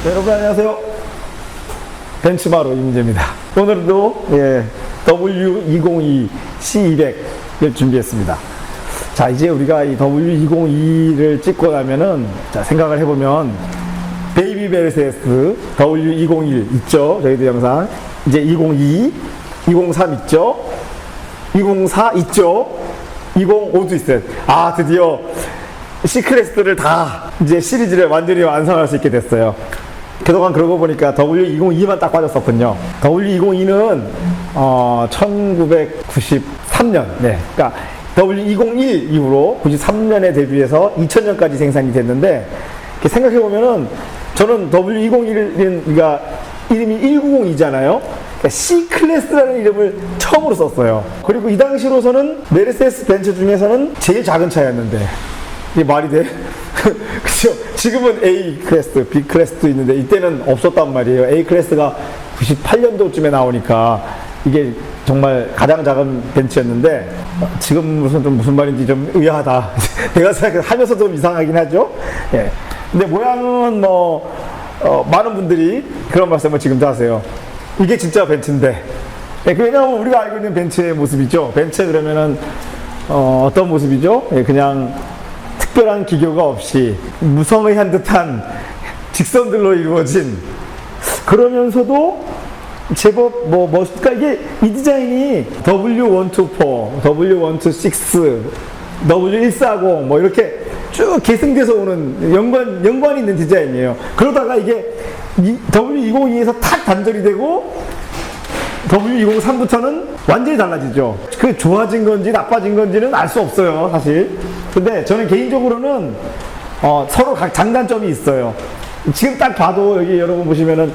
여러분 안녕하세요. 벤츠바로 임재입니다. 오늘도 W202 C200을 준비했습니다. 자, 이제 우리가 이 W202를 찍고 나면은 자, 생각을 해보면 베이비 메르세데스 W201 있죠. 저희도 영상 이제 202, 203 있죠. 204 있죠. 205도 있어요. 아, 드디어 C클래스들을 다 이제 시리즈를 완전히 완성할 수 있게 됐어요. 그동안 그러고 보니까 W202만 딱 빠졌었군요. W202는 1993년, 그러니까 W201 이후로 93년에 데뷔해서 2000년까지 생산이 됐는데, 이렇게 생각해 보면은 저는 W201은 이름이 190이잖아요. 그러니까 C클래스라는 이름을 처음으로 썼어요. 그리고 이 당시로서는 메르세데스 벤츠 중에서는 제일 작은 차였는데, 이게 말이 돼? 그죠? 지금은 A 클래스, B 클래스도 있는데 이때는 없었단 말이에요. A 클래스가 98년도쯤에 나오니까 이게 정말 가장 작은 벤츠였는데, 지금 무슨 말인지 좀 의아하다. 내가 생각하면서 좀 이상하긴 하죠. 예. 근데 모양은 많은 분들이 그런 말씀을 지금도 하세요. 이게 진짜 벤츠인데. 예, 왜냐하면 우리가 알고 있는 벤츠의 모습이죠. 벤츠 그러면은 어떤 모습이죠? 예, 그냥 특별한 기교가 없이 무성의한 듯한 직선들로 이루어진, 그러면서도 제법 멋있다. 이게 이 디자인이 W124, W126, W140 이렇게 쭉 계승돼서 오는 연관이 있는 디자인이에요. 그러다가 이게 W202에서 탁 단절이 되고 W203부터는 완전히 달라지죠. 그게 좋아진 건지 나빠진 건지는 알 수 없어요, 사실. 근데 저는 개인적으로는 서로 각 장단점이 있어요. 지금 딱 봐도 여기 여러분 보시면은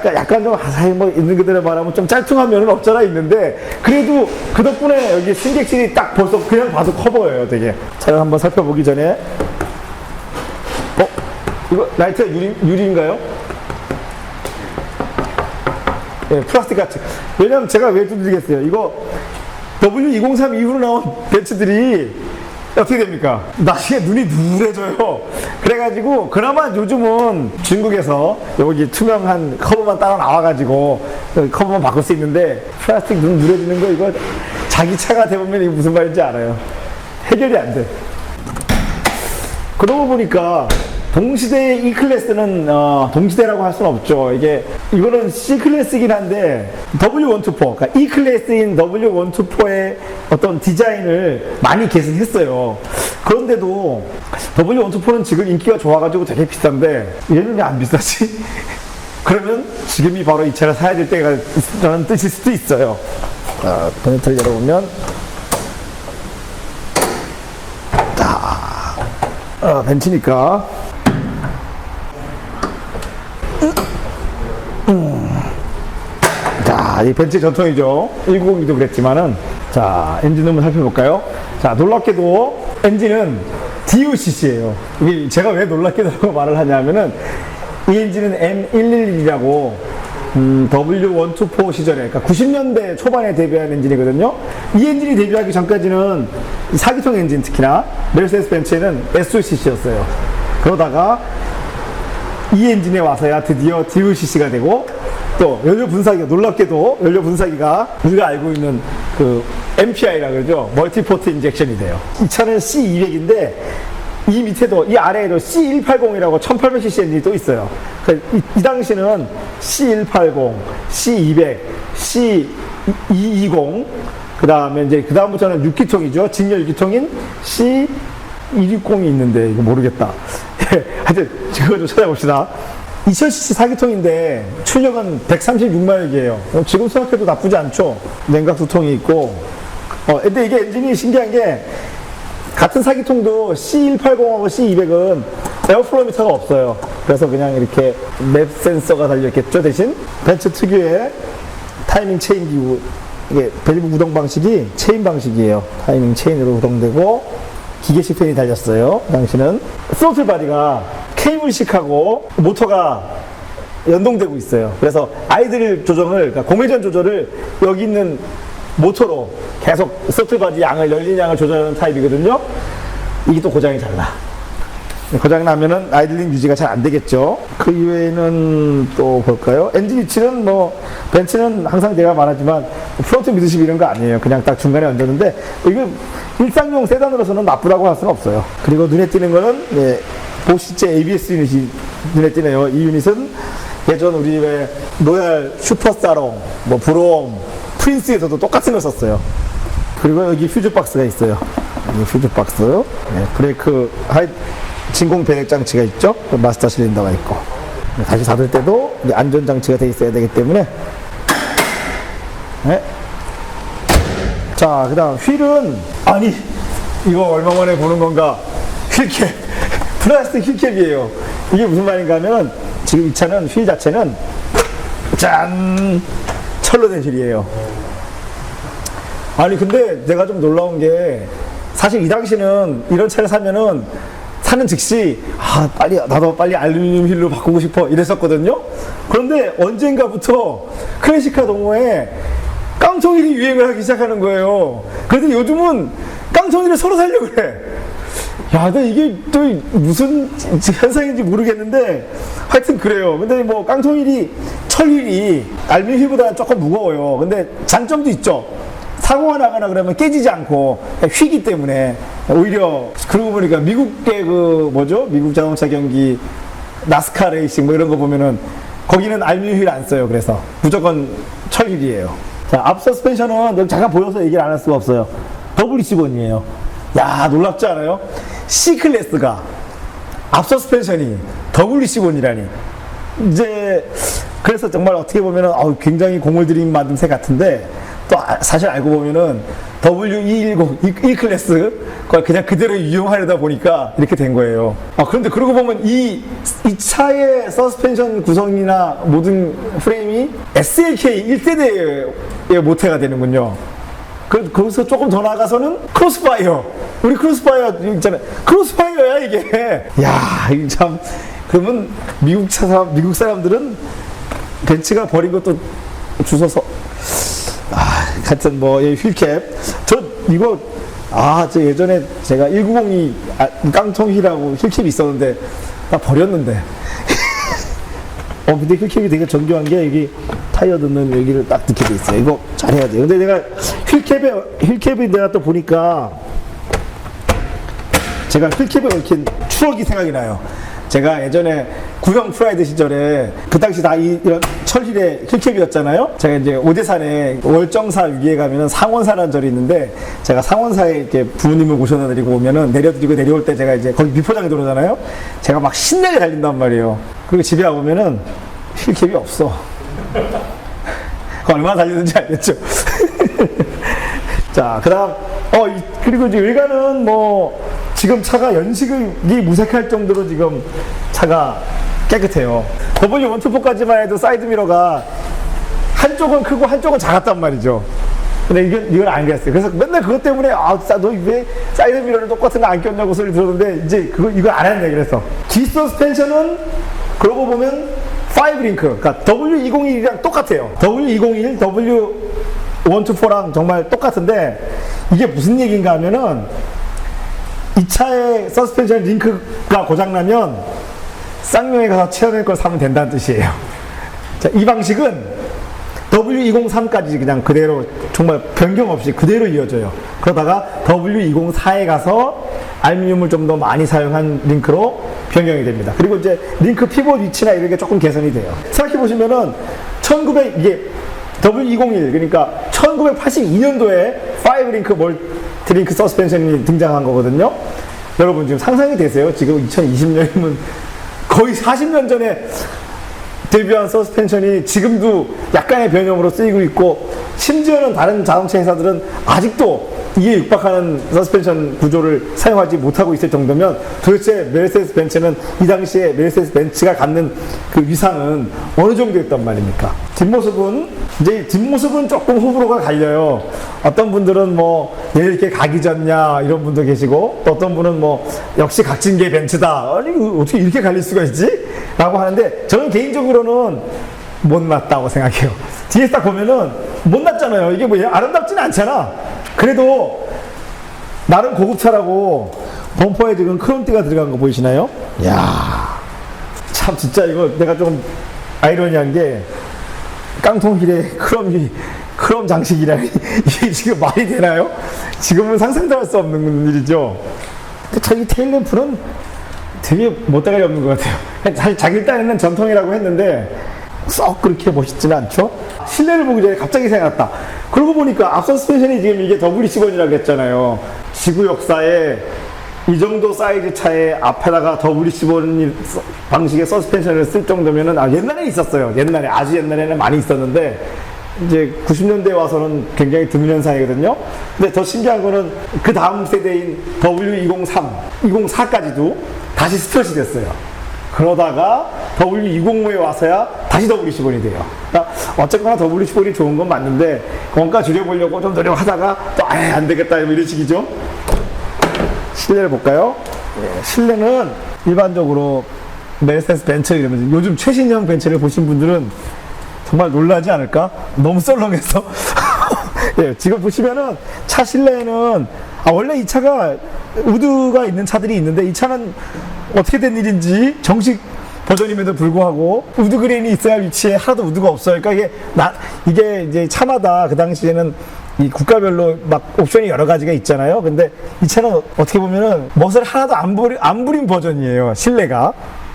약간 좀 하사히 있는 그대로 말하면 좀 짤퉁한 면은 없잖아 있는데, 그래도 그 덕분에 여기 승객실이 딱 벌써 그냥 봐도 커 보여요, 되게. 차를 한번 살펴보기 전에 이거 라이트가 유리인가요? 예, 플라스틱 같이. 왜냐면 제가 왜 두드리겠어요. 이거 W203 이후로 나온 벤츠들이 어떻게 됩니까? 나중에 눈이 누래져요. 그래가지고 그나마 요즘은 중국에서 여기 투명한 커버만 따라 나와가지고 커버만 바꿀 수 있는데, 플라스틱 눈 누래지는 거 이거 자기 차가 돼보면 이게 무슨 말인지 알아요. 해결이 안 돼. 그러고 보니까 동시대의 E클래스는 동시대라고 할 수는 없죠. 이거는 C클래스이긴 한데 W124, 그러니까 E클래스인 W124의 어떤 디자인을 많이 계승했어요. 그런데도 W124는 지금 인기가 좋아가지고 되게 비싼데 얘는 왜 안 비싸지? 그러면 지금이 바로 이 차를 사야 될 때가 라는 뜻일 수도 있어요. 보네트를 열어보면 벤츠니까 자, 이 벤츠 전통이죠. 190도 그랬지만은. 자, 엔진음을 살펴볼까요? 자, 놀랍게도 엔진은 DOCC예요. 제가 왜 놀랍게도 말을 하냐면은, 이 엔진은 M111이라고 W124 시절에, 그러니까 90년대 초반에 데뷔한 엔진이거든요. 이 엔진이 데뷔하기 전까지는 4기통 엔진, 특히나 메르세데스 벤츠에는 SOCC였어요. 그러다가 이 엔진에 와서야 드디어 DOCC가 되고, 또 연료 분사기가, 놀랍게도 연료 분사기가 우리가 알고 있는 그 MPI라 그러죠. 멀티포트 인젝션이 돼요. 이 차는 C200인데 이 밑에도, 이 아래에도 C180이라고 1800cc 엔진이 또 있어요. 이 당시는 C180, C200, C220, 그 다음부터는 6기통이죠. 직렬 6기통인 C260이 있는데 이거 모르겠다. 하여튼 그거 좀 찾아봅시다. 2000cc 4기통인데 출력은 136마력이에요. 지금 생각해도 나쁘지 않죠. 냉각수통이 있고. 근데 이게 엔진이 신기한 게, 같은 4기통도 C180하고 C200은 에어플로미터가 없어요. 그래서 그냥 이렇게 맵 센서가 달려있겠죠. 대신 벤츠 특유의 타이밍 체인 기구, 이게 밸브 구동 방식이 체인 방식이에요. 타이밍 체인으로 구동되고 기계식 팬이 달렸어요. 당시는 스로틀 바디가 케이블식하고 모터가 연동되고 있어요. 그래서 아이들 조정을, 그러니까 공회전 조절을 여기 있는 모터로 계속 스로틀 바디 양을, 열린 양을 조절하는 타입이거든요. 이게 또 고장이 잘 나. 고장 나면은 아이들링 유지가 잘 안 되겠죠. 그 이외에는 또 볼까요? 엔진 위치는 뭐 벤츠는 항상 제가 말하지만 프론트 미드십 이런 거 아니에요. 그냥 딱 중간에 얹었는데 이거 일상용 세단으로서는 나쁘다고 할 수는 없어요. 그리고 눈에 띄는 거는 보시제 ABS 유닛이 눈에 띄네요. 이 유닛은 예전 우리 왜 로얄 슈퍼스타롱, 뭐 브롬, 프린스에서도 똑같은 걸 썼어요. 그리고 여기 퓨즈 박스가 있어요. 이 퓨즈 박스, 브레이크 진공 배력 장치가 있죠. 마스터 실린더가 있고 다시 닫을 때도 안전 장치가 돼 있어야 되기 때문에. 자, 그다음 휠은 아니 이거 얼마 만에 보는 건가? 휠캡, 플라스틱 휠캡이에요. 이게 무슨 말인가 하면은 지금 이 차는 휠 자체는 짠 철로 된 휠이에요. 아니 근데 내가 좀 놀라운 게 사실 이 당시는 이런 차를 사면은 사는 즉시 나도 빨리 알루미늄 휠로 바꾸고 싶어 이랬었거든요. 그런데 언젠가부터 클래식카 동호회 깡통휠이 유행을 하기 시작하는 거예요. 그런데 요즘은 깡통휠을 서로 사려고 그래. 야, 근데 이게 또 무슨 현상인지 모르겠는데 하여튼 그래요. 근데 뭐 깡통휠이 철휠이 알루미늄 휠보다는 조금 무거워요. 근데 장점도 있죠. 사고가 나거나 그러면 깨지지 않고 휘기 때문에 오히려. 그러고 보니까 미국의 미국 자동차 경기 나스카 레이싱 뭐 이런 거 보면은 거기는 알루미늄 휠 안 써요. 그래서 무조건 철휠이에요. 자, 앞 서스펜션은 잠깐 보여서 얘기를 안 할 수가 없어요. WC1이에요. 야, 놀랍지 않아요? C클래스가 앞 서스펜션이 WC1이라니. 이제 그래서 정말 어떻게 보면은 굉장히 공을 들인 만듦새 같은데 또 사실 알고 보면은 W210 E클래스 그걸 그냥 그대로 이용하려다 보니까 이렇게 된 거예요. 그런데 그러고 보면 이 차의 서스펜션 구성이나 모든 프레임이 SLK 1세대의 모태가 되는군요. 거기서 조금 더 나아가서는 크로스파이어. 우리 크로스파이어 있잖아요. 크로스파이어야 이게. 야, 이게 참. 그러면 미국 사람들은 벤츠가 버린 것도 주워서. 하여튼 휠캡. 저 예전에 제가 1902 깡통휠하고 휠캡이 있었는데 다 버렸는데. 근데 휠캡이 되게 정교한 게 여기 타이어 넣는 여기를 딱 넣게 돼 있어요. 이거 잘해야 돼요. 근데 내가 휠캡이 내가 또 보니까 제가 휠캡에 얽힌 추억이 생각이 나요. 제가 예전에 구형 프라이드 시절에 그 당시 다 이런 철휠의 휠캡이었잖아요. 제가 이제 오대산에 월정사 위에 가면은 상원사라는 절이 있는데 제가 상원사에 이렇게 부모님을 모셔다 드리고 오면은 내려드리고 내려올 때 제가 이제 거기 비포장에 들어오잖아요. 제가 막 신나게 달린단 말이에요. 그리고 집에 와보면은 휠캡이 없어. 얼마나 달리는지 알겠죠? 자, 그 다음, 그리고 이제 외관은 지금 차가 연식이 무색할 정도로 지금 차가 깨끗해요. W124까지만 해도 사이드미러가 한쪽은 크고 한쪽은 작았단 말이죠. 근데 이건 안 그랬어요. 그래서 맨날 그것 때문에, 너 왜 사이드미러를 똑같은 거 안 꼈냐고 소리 들었는데, 이제 이거 안 했네, 그래서. 뒷서스펜션은, 그러고 보면, 5링크. 그러니까 W201이랑 똑같아요. W201, W124랑 정말 똑같은데, 이게 무슨 얘기인가 하면은, 이 차의 서스펜션 링크가 고장나면 쌍용에 가서 체험할 걸 사면 된다는 뜻이에요. 자, 이 방식은 W203까지 그냥 그대로 정말 변경 없이 그대로 이어져요. 그러다가 W204에 가서 알루미늄을 좀 더 많이 사용한 링크로 변경이 됩니다. 그리고 이제 링크 피봇 위치나 이런 게 조금 개선이 돼요. 생각해 보시면은 이게 W201 그러니까 1982년도에 5링크 드링크 서스펜션이 등장한 거거든요. 여러분 지금 상상이 되세요? 지금 2020년이면 거의 40년 전에 데뷔한 서스펜션이 지금도 약간의 변형으로 쓰이고 있고 심지어는 다른 자동차 회사들은 아직도 이에 육박하는 서스펜션 구조를 사용하지 못하고 있을 정도면 도대체 메르세데스 벤츠는 이 당시에 메르세데스 벤츠가 갖는 그 위상은 어느 정도였단 말입니까? 뒷모습은 조금 호불호가 갈려요. 어떤 분들은 왜 이렇게 각이 졌냐 이런 분도 계시고 또 어떤 분은 역시 각진계 벤츠다. 아니 어떻게 이렇게 갈릴 수가 있지? 라고 하는데 저는 개인적으로는 못났다고 생각해요. 뒤에 딱 보면은 못났잖아요. 이게 아름답지는 않잖아. 그래도 나름 고급차라고 범퍼에 지금 크롬띠가 들어간 거 보이시나요? 이야, 참 진짜 이거 내가 좀 아이러니한 게 깡통 휠에 크롬 장식이라 이게 지금 말이 되나요? 지금은 상상도 할 수 없는 일이죠. 근데 저기 테일램프는 되게 못다가리 없는 것 같아요. 사실 자기 딴에는 전통이라고 했는데 썩 그렇게 멋있지는 않죠? 실내를 보기 전에 갑자기 생각났다. 그러고 보니까 앞선 스펜션이 지금 이게 WC1이라고 했잖아요. 지구 역사에 이 정도 사이즈 차에 앞에다가 WC1 방식의 서스펜션을 쓸 정도면은, 옛날에 있었어요. 아주 옛날에는 많이 있었는데, 이제 90년대에 와서는 굉장히 드문 현상이거든요. 근데 더 신기한 거는 그 다음 세대인 W203, 204까지도 다시 스트럿이 됐어요. 그러다가 W205에 와서야 다시 WC1이 돼요. 그러니까 어쨌거나 WC1이 좋은 건 맞는데, 원가 줄여보려고 좀 노력하다가 또 아예 안 되겠다 이런 식이죠. 실내를 볼까요? 예, 실내는 일반적으로 메르세데스 벤츠 이러면서 요즘 최신형 벤츠를 보신 분들은 정말 놀라지 않을까? 너무 썰렁해서. 예, 지금 보시면은 차 실내에는, 원래 이 차가 우드가 있는 차들이 있는데 이 차는 어떻게 된 일인지 정식 버전임에도 불구하고 우드 그레인이 있어야 할 위치에 하나도 우드가 없어요. 그러니까 이게 이제 차마다 그 당시에는 이 국가별로 막 옵션이 여러 가지가 있잖아요. 근데 이 차는 어떻게 보면은 멋을 하나도 안 부린 버전이에요. 실내가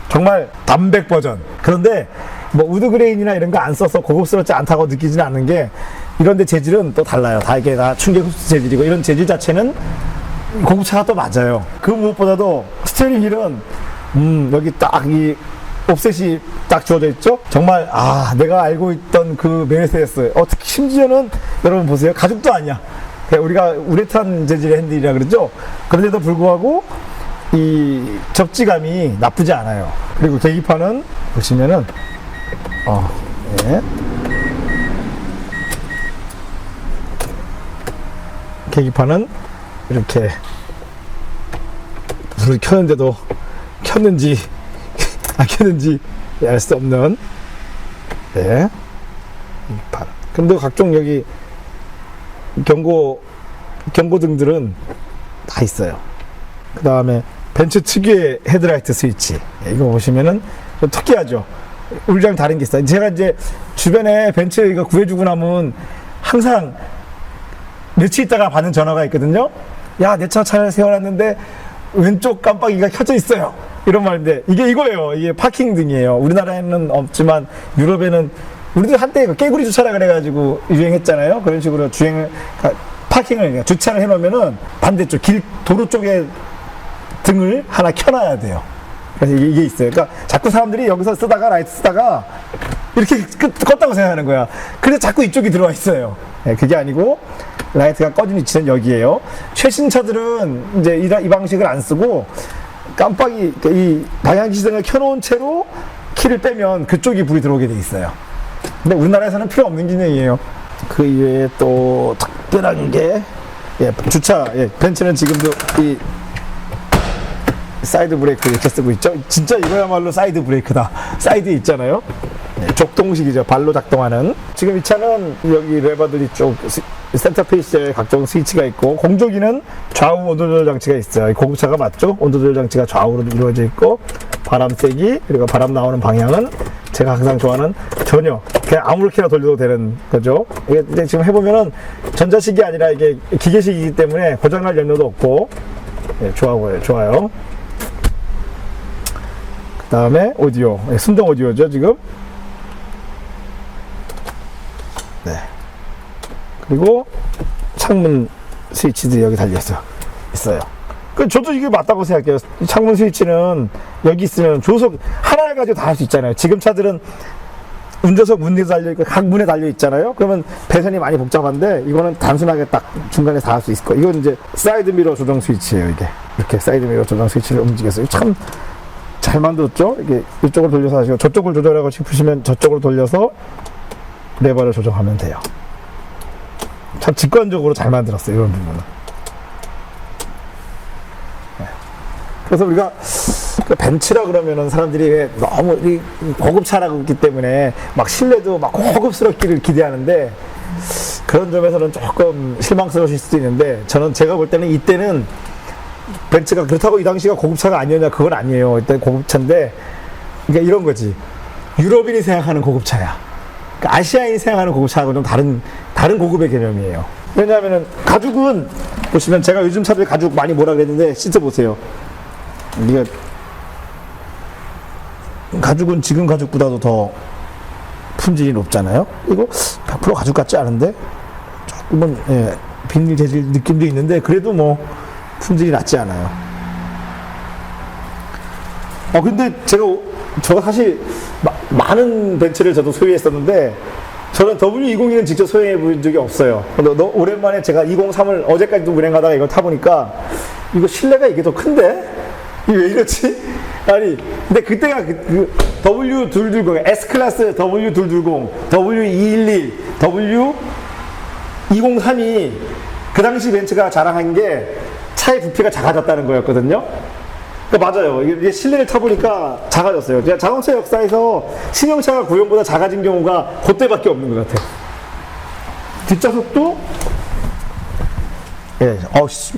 정말 담백 버전. 그런데 뭐 우드 그레인이나 이런 거 안 써서 고급스럽지 않다고 느끼지는 않는 게, 이런데 재질은 또 달라요. 다 이게 다 충격 흡수 재질이고, 이런 재질 자체는 고급차가 또 맞아요. 그 무엇보다도 스티어링 휠은 여기 딱 이 옵셋이 딱 주어져 있죠. 정말 내가 알고 있던 그 메르세데스, 특히 심지어는 여러분 보세요, 가죽도 아니야. 우리가 우레탄 재질의 핸들이라 그러죠. 그런데도 불구하고 이 접지감이 나쁘지 않아요. 그리고 계기판은 보시면은 예. 계기판은 이렇게 불을 켰는데도 켰는지 안 켰는지 알 수 없는, 네, 계기판. 근데 각종 여기 경고등들은 다 있어요. 그 다음에 벤츠 특유의 헤드라이트 스위치, 이거 보시면은 좀 특이하죠. 우리랑 다른 게 있어요. 제가 이제 주변에 벤츠 이거 구해주고 나면 항상 며칠 있다가 받는 전화가 있거든요. 야, 내 차 잘 세워놨는데 왼쪽 깜빡이가 켜져 있어요. 이런 말인데, 이게 이거예요. 이게 파킹 등이에요. 우리나라에는 없지만 유럽에는, 우리도 한때 깨구리 주차라 그래가지고 유행했잖아요. 그런 식으로 파킹을, 주차를 해놓으면은 반대쪽 도로 쪽에 등을 하나 켜놔야 돼요. 그래서 이게 있어요. 그러니까 자꾸 사람들이 여기서 쓰다가 라이트 쓰다가 이렇게 껐다고 생각하는 거야. 근데 자꾸 이쪽이 들어와 있어요. 네, 그게 아니고 라이트가 꺼진 위치는 여기에요. 최신 차들은 이제 이 방식을 안 쓰고 깜빡이, 이 방향지시등을 켜놓은 채로 키를 빼면 그쪽이 불이 들어오게 돼 있어요. 근데 우리나라에서는 필요 없는 기능이에요. 그 이외에 또 특별한 게, 주차, 벤츠는 지금도 이 사이드 브레이크 이렇게 쓰고 있죠. 진짜 이거야말로 사이드 브레이크다. 사이드에 있잖아요. 족동식이죠. 발로 작동하는. 지금 이 차는 여기 레버들이 쭉 센터페이스에 각종 스위치가 있고, 공조기는 좌우 온도 조절 장치가 있어요. 고급차가 맞죠? 온도 조절 장치가 좌우로 이루어져 있고, 바람 세기, 그리고 바람 나오는 방향은 제가 항상 좋아하는 전혀 그냥 아무렇게나 돌려도 되는 거죠. 이게 지금 해보면은 전자식이 아니라 이게 기계식이기 때문에 고장날 염려도 없고, 좋아요. 그 다음에 오디오, 순정 오디오죠 지금. 네. 그리고 창문 스위치도 여기 달려 있어요. 저도 이게 맞다고 생각해요. 창문 스위치는 여기 있으면 조석 하나를 가지고 다 할 수 있잖아요. 지금 차들은 운전석 문에도 달려있고 각 문에 달려있잖아요. 그러면 배선이 많이 복잡한데 이거는 단순하게 딱 중간에 다 할 수 있을 거예요. 이건 이제 사이드 미러 조정 스위치예요. 이게 이렇게 사이드 미러 조정 스위치를 움직였어요. 참 잘 만들었죠. 이게 이쪽을 돌려서 하시고, 저쪽을 조절하고 싶으시면 저쪽으로 돌려서 레버를 조정하면 돼요. 참 직관적으로 잘 만들었어요. 이런 부분은. 그래서 우리가 벤츠라 그러면은 사람들이 너무 고급차라고 했기 때문에 막 실내도 막 고급스럽기를 기대하는데, 그런 점에서는 조금 실망스러우실 수도 있는데, 제가 볼 때는 이때는 벤츠가 그렇다고 이 당시가 고급차가 아니었냐? 그건 아니에요. 일단 고급차인데, 그러니까 이런 거지. 유럽인이 생각하는 고급차야. 그러니까 아시아인이 생각하는 고급차하고 좀 다른 고급의 개념이에요. 왜냐하면은 가죽은 보시면 제가 요즘 차들 가죽 많이 뭐라 그랬는데 씻어보세요. 이게 가죽은 지금 가죽보다도 더 품질이 높잖아요. 이거 100% 가죽 같지 않은데 조금은 예, 비닐 재질 느낌도 있는데 그래도 뭐 품질이 낮지 않아요. 근데 제가 사실 많은 벤츠를 저도 소유했었는데 저는 W201은 직접 소유해 본 적이 없어요. 오랜만에 제가 203을 어제까지도 운행 가다가 이걸 타보니까 이거 실내가 이게 더 큰데? 이게 왜 이렇지? 아니, 근데 그때가 W220, S클래스 W220, W211, W203이 그 당시 벤츠가 자랑한 게 차의 부피가 작아졌다는 거였거든요. 맞아요. 이게 실내를 타보니까 작아졌어요. 자동차 역사에서 신형차가 구형보다 작아진 경우가 그때밖에 없는 것 같아요. 뒷좌석도 예,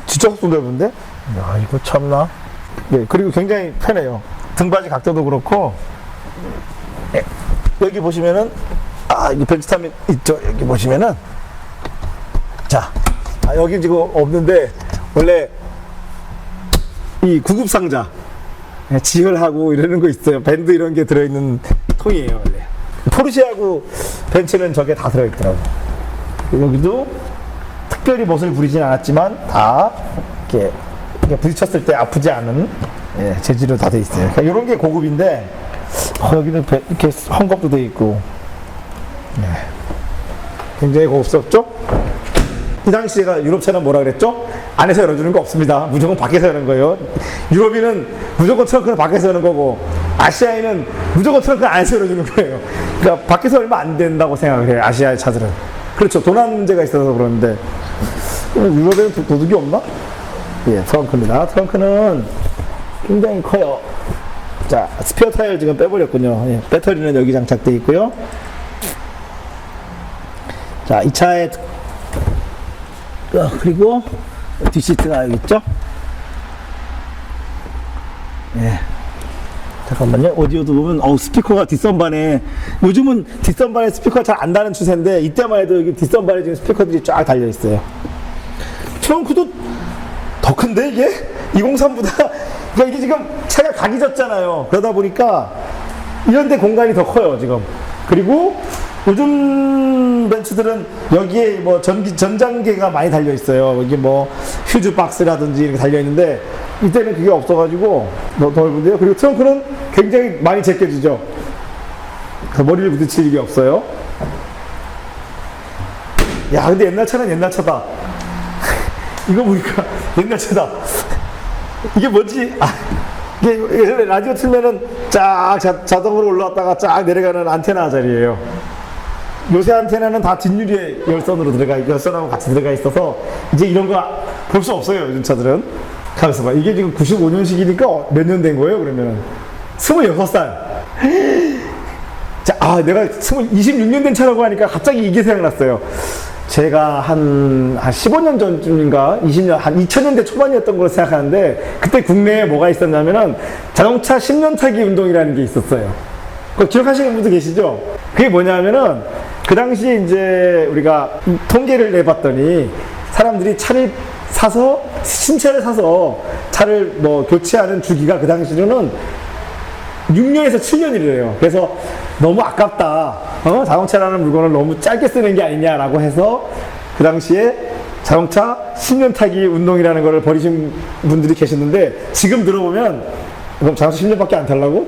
뒷좌석도 넓은데? 야, 이거 참나. 네, 그리고 굉장히 편해요. 등받이 각도도 그렇고 예, 여기 보시면은 이 벤츠 타면 있죠. 여기 보시면은 자, 여기 지금 없는데 원래 이 구급상자 지혈하고 이러는 거 있어요. 밴드 이런 게 들어있는 통이에요 원래. 포르쉐하고 벤츠는 저게 다 들어있더라고. 여기도 특별히 멋을 부리진 않았지만 다 이렇게 부딪혔을 때 아프지 않은 재질로 다 돼 있어요. 그러니까 이런 게 고급인데 여기는 이렇게 헝겊도 돼 있고 굉장히 고급스럽죠? 이 당시에가 유럽차는 뭐라 그랬죠? 안에서 열어주는 거 없습니다. 무조건 밖에서 여는 거예요. 유럽인은 무조건 트렁크는 밖에서 여는 거고 아시아인은 무조건 트렁크는 안에서 열어주는 거예요. 그러니까 밖에서 열면 안 된다고 생각을 해요. 아시아의 차들은. 그렇죠. 도난 문제가 있어서 그러는데 유럽에는 도둑이 없나? 예, 트렁크입니다. 트렁크는 굉장히 커요. 자, 스페어 타이어 지금 빼버렸군요. 예, 배터리는 여기 장착되어 있고요. 자, 이 차에 그리고 뒷시트가 여기 있죠? 예. 잠깐만요. 오디오도 보면, 스피커가 뒷선반에, 요즘은 뒷선반에 스피커가 잘 안 다는 추세인데, 이때만 해도 여기 뒷선반에 지금 스피커들이 쫙 달려있어요. 트렁크도 더 큰데, 이게? 203보다, 그러니까 이게 지금 차가 각이 졌잖아요. 그러다 보니까, 이런데 공간이 더 커요, 지금. 그리고, 요즘 벤츠들은 여기에 뭐 전장계가 많이 달려있어요. 여기 뭐 휴즈 박스라든지 이렇게 달려있는데 이때는 그게 없어가지고 더 넓은데요. 그리고 트렁크는 굉장히 많이 제껴지죠. 머리를 부딪힐 일이 없어요. 야, 근데 옛날 차는 옛날 차다. 이거 보니까 옛날 차다. 이게 뭐지? 이게 라디오 틀면은 쫙 자동으로 올라왔다가 쫙 내려가는 안테나 자리예요. 요새 안테나는 다 뒷유리에 열선하고 같이 들어가 있어서 이제 이런 거 볼 수 없어요. 요즘 차들은. 가만있어 봐. 이게 지금 95년식이니까 몇 년 된 거예요? 그러면은 26살. 자, 내가 26년 된 차라고 하니까 갑자기 이게 생각났어요. 제가 한 15년 전쯤인가 20년, 한 2000년대 초반이었던 걸로 생각하는데 그때 국내에 뭐가 있었냐면은 자동차 10년 타기 운동이라는 게 있었어요. 그거 기억하시는 분도 계시죠? 그게 뭐냐면은 그 당시 이제 우리가 통계를 내봤더니 사람들이 차를 사서 신차를 사서 차를 뭐 교체하는 주기가 그 당시로는 6년에서 7년이래요. 그래서 너무 아깝다. 자동차라는 물건을 너무 짧게 쓰는 게 아니냐라고 해서 그 당시에 자동차 10년 타기 운동이라는 거를 벌이신 분들이 계셨는데 지금 들어보면 그럼 자동차 10년밖에 안 타려고?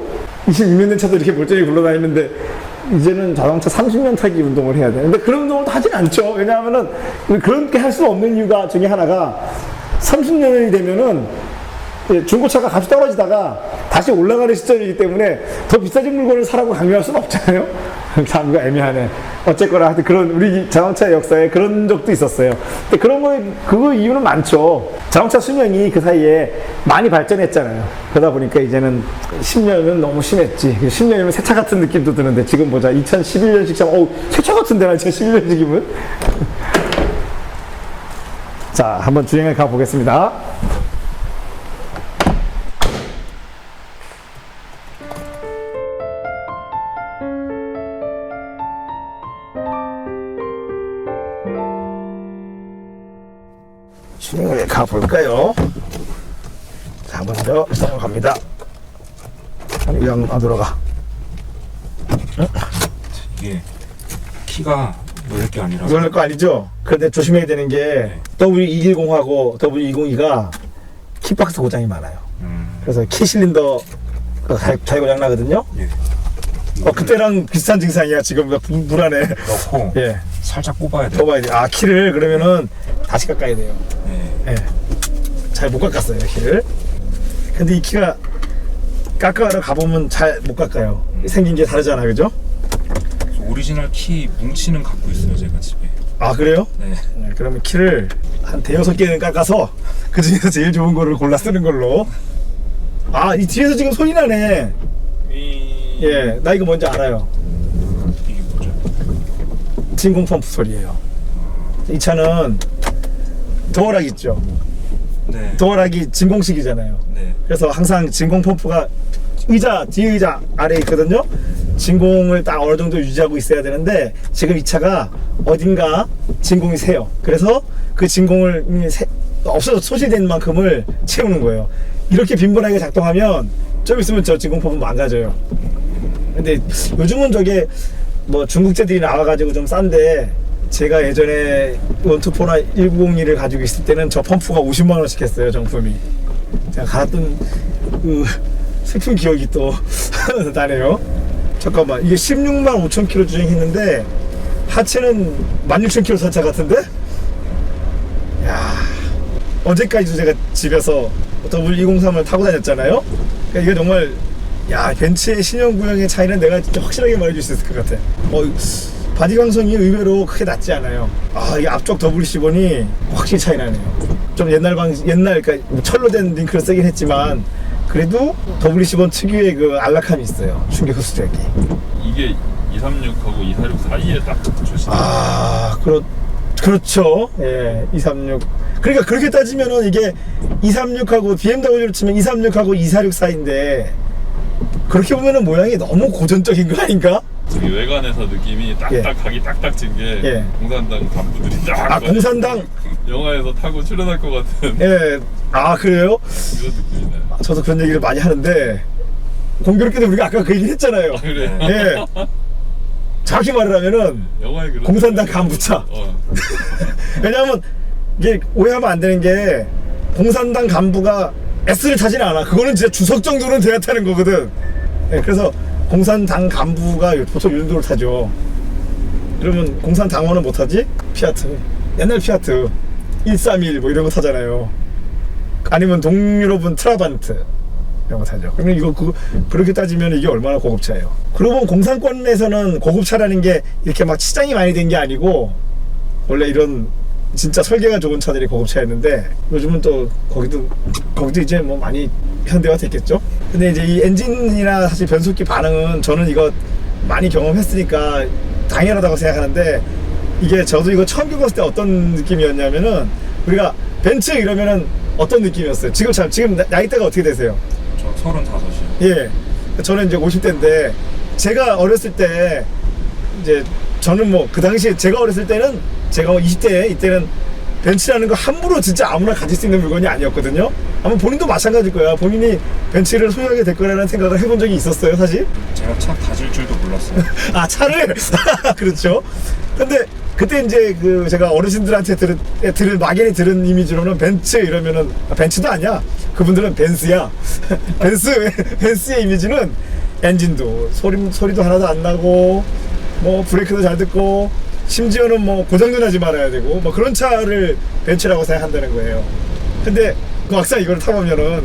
26년 된 차도 이렇게 멀쩡히 굴러다니는데 이제는 자동차 30년 타기 운동을 해야 돼. 근데 그런 운동을 하진 않죠. 왜냐하면은 그렇게 할 수 없는 이유가 중에 하나가 30년이 되면은 중고차가 값이 떨어지다가 다시 올라가는 시점이기 때문에 더 비싸진 물건을 사라고 강요할 수는 없잖아요. 참 이거 애매하네. 어쨌거나 하여튼 그런 우리 자동차 역사에 그런 적도 있었어요. 근데 그런 거에 그거 이유는 많죠. 자동차 수명이 그 사이에 많이 발전했잖아요. 그러다 보니까 이제는 10년은 너무 심했지. 10년이면 새 차 같은 느낌도 드는데 지금 보자. 2011년식 차, 새 차 같은데 2011년식이면. 자, 한번 주행을 가보겠습니다. 가볼까요? 자, 먼저 넘어갑니다. 이거 안 들어가. 이게 키가 넣을 게 아니라 이럴 거 아니죠? 그런데 조심해야 되는 게 W210하고 W202가 키박스 고장이 많아요. 그래서 키 실린더 잘 고장 나거든요. 예. 그때랑 비슷한 증상이야. 지금 불안해. 넣고 예. 살짝 뽑아야 돼. 뽑아야 돼. 아, 키를 그러면은 다시 깎아야 돼요. 네. 예. 잘 못 깎았어요, 키를. 근데 이 키가 깎아러 가보면 잘 못 깎아요. 생긴 게 다르잖아, 그죠? 오리지널 키 뭉치는 갖고 있어요, 제가 집에. 아, 그래요? 네. 네, 그러면 키를 한 대여섯 개는 깎아서 그 중에서 제일 좋은 거를 골라 쓰는 걸로. 아, 이 뒤에서 지금 소리 나네. 예, 나 이거 뭔지 알아요. 이게 뭐죠? 진공 펌프 소리예요. 이 차는 도어락 있죠. 네. 도어락이 진공식이잖아요. 네. 그래서 항상 진공 펌프가 뒤에 의자 아래에 있거든요. 진공을 딱 어느 정도 유지하고 있어야 되는데 지금 이 차가 어딘가 진공이 새요. 그래서 그 진공을 없어져 소실된 만큼을 채우는 거예요. 이렇게 빈번하게 작동하면 좀 있으면 저 진공 펌프 망가져요. 근데 요즘은 저게 뭐 중국제들이 나와가지고 좀 싼데 제가 예전에 원투포나 1901을 가지고 있을 때는 저 펌프가 50만 원씩 했어요, 정품이. 제가 갈았던 그 슬픈 기억이 또 나네요. 잠깐만, 이게 16만 5천 킬로 주행했는데 하체는 16,000킬로 산 차 같은데? 야, 어제까지도 제가 집에서 W203을 타고 다녔잖아요. 그러니까 이게 정말 벤츠의 신형구형의 차이는 내가 진짜 확실하게 말해줄 수 있을 것 같아. 바디 강성이 의외로 크게 낮지 않아요. 이 앞쪽 WC1이 확실히 차이 나네요. 좀 그러니까 철로 된 링크를 쓰긴 했지만 그래도 WC1 특유의 그 안락함이 있어요. 충격 흡수력이. 이게 236하고 246 사이에 딱 출시. 그렇죠. 예, 236. 그러니까 그렇게 따지면은 이게 236하고 BMW로 치면 236하고 246 사이인데 그렇게 보면은 모양이 너무 고전적인 거 아닌가? 저기 외관에서 느낌이 딱딱 각이 딱딱 진 게 공산당 간부들이 딱 공산당 영화에서 타고 출연할 것 같은 예. 그래요? 이런 느낌이네. 저도 그런 얘기를 많이 하는데 공교롭게도 우리가 아까 그 얘기를 했잖아요. 그래요? 예. 정확히 말을 하면은 영화에 그런 공산당 간부차. 왜냐하면 이게 오해하면 안 되는 게 공산당 간부가 S를 타지는 않아. 그거는 진짜 주석 정도는 돼야 타는 거거든. 예, 그래서 공산당 간부가 보통 이 정도를 타죠. 그러면 공산당원은 못 타지? 피아트. 옛날 피아트 131 뭐 이런 거 타잖아요. 아니면 동유럽은 트라반트 이런 거 타죠. 그러면 이거 그렇게 따지면 이게 얼마나 고급차예요. 그러고 보면 공산권에서는 고급차라는 게 이렇게 막 치장이 많이 된 게 아니고 원래 이런 진짜 설계가 좋은 차들이 고급차였는데 요즘은 또 거기도 이제 뭐 많이 현대화 됐겠죠. 근데 이제 이 엔진이나 사실 변속기 반응은 저는 이거 많이 경험했으니까 당연하다고 생각하는데 이게 저도 이거 처음 겪었을 때 어떤 느낌이었냐면은 우리가 벤츠 이러면은 어떤 느낌이었어요? 지금 나이대가 어떻게 되세요? 저 35이요. 예. 저는 이제 50대인데 제가 어렸을 때 이제 저는 뭐 그 당시에 제가 어렸을 때는 제가 20대 이때는 벤츠라는 거 함부로 진짜 아무나 가질 수 있는 물건이 아니었거든요. 아마 본인도 마찬가지일 거야. 본인이 벤츠를 소유하게 될 거라는 생각을 해본 적이 있었어요, 사실? 제가 차 가질 줄도 몰랐어요. 차를? 그렇죠. 근데 그때 이제 제가 어르신들한테 막연히 들은 이미지로는 벤츠 이러면은 벤츠도 아니야. 그분들은 벤스야. 벤스의 이미지는 엔진도 소리도 하나도 안 나고 뭐 브레이크도 잘 듣고 심지어는 뭐 고장도 나지 말아야 되고 뭐 그런 차를 벤츠라고 생각한다는 거예요. 근데 막상 이걸 타보면은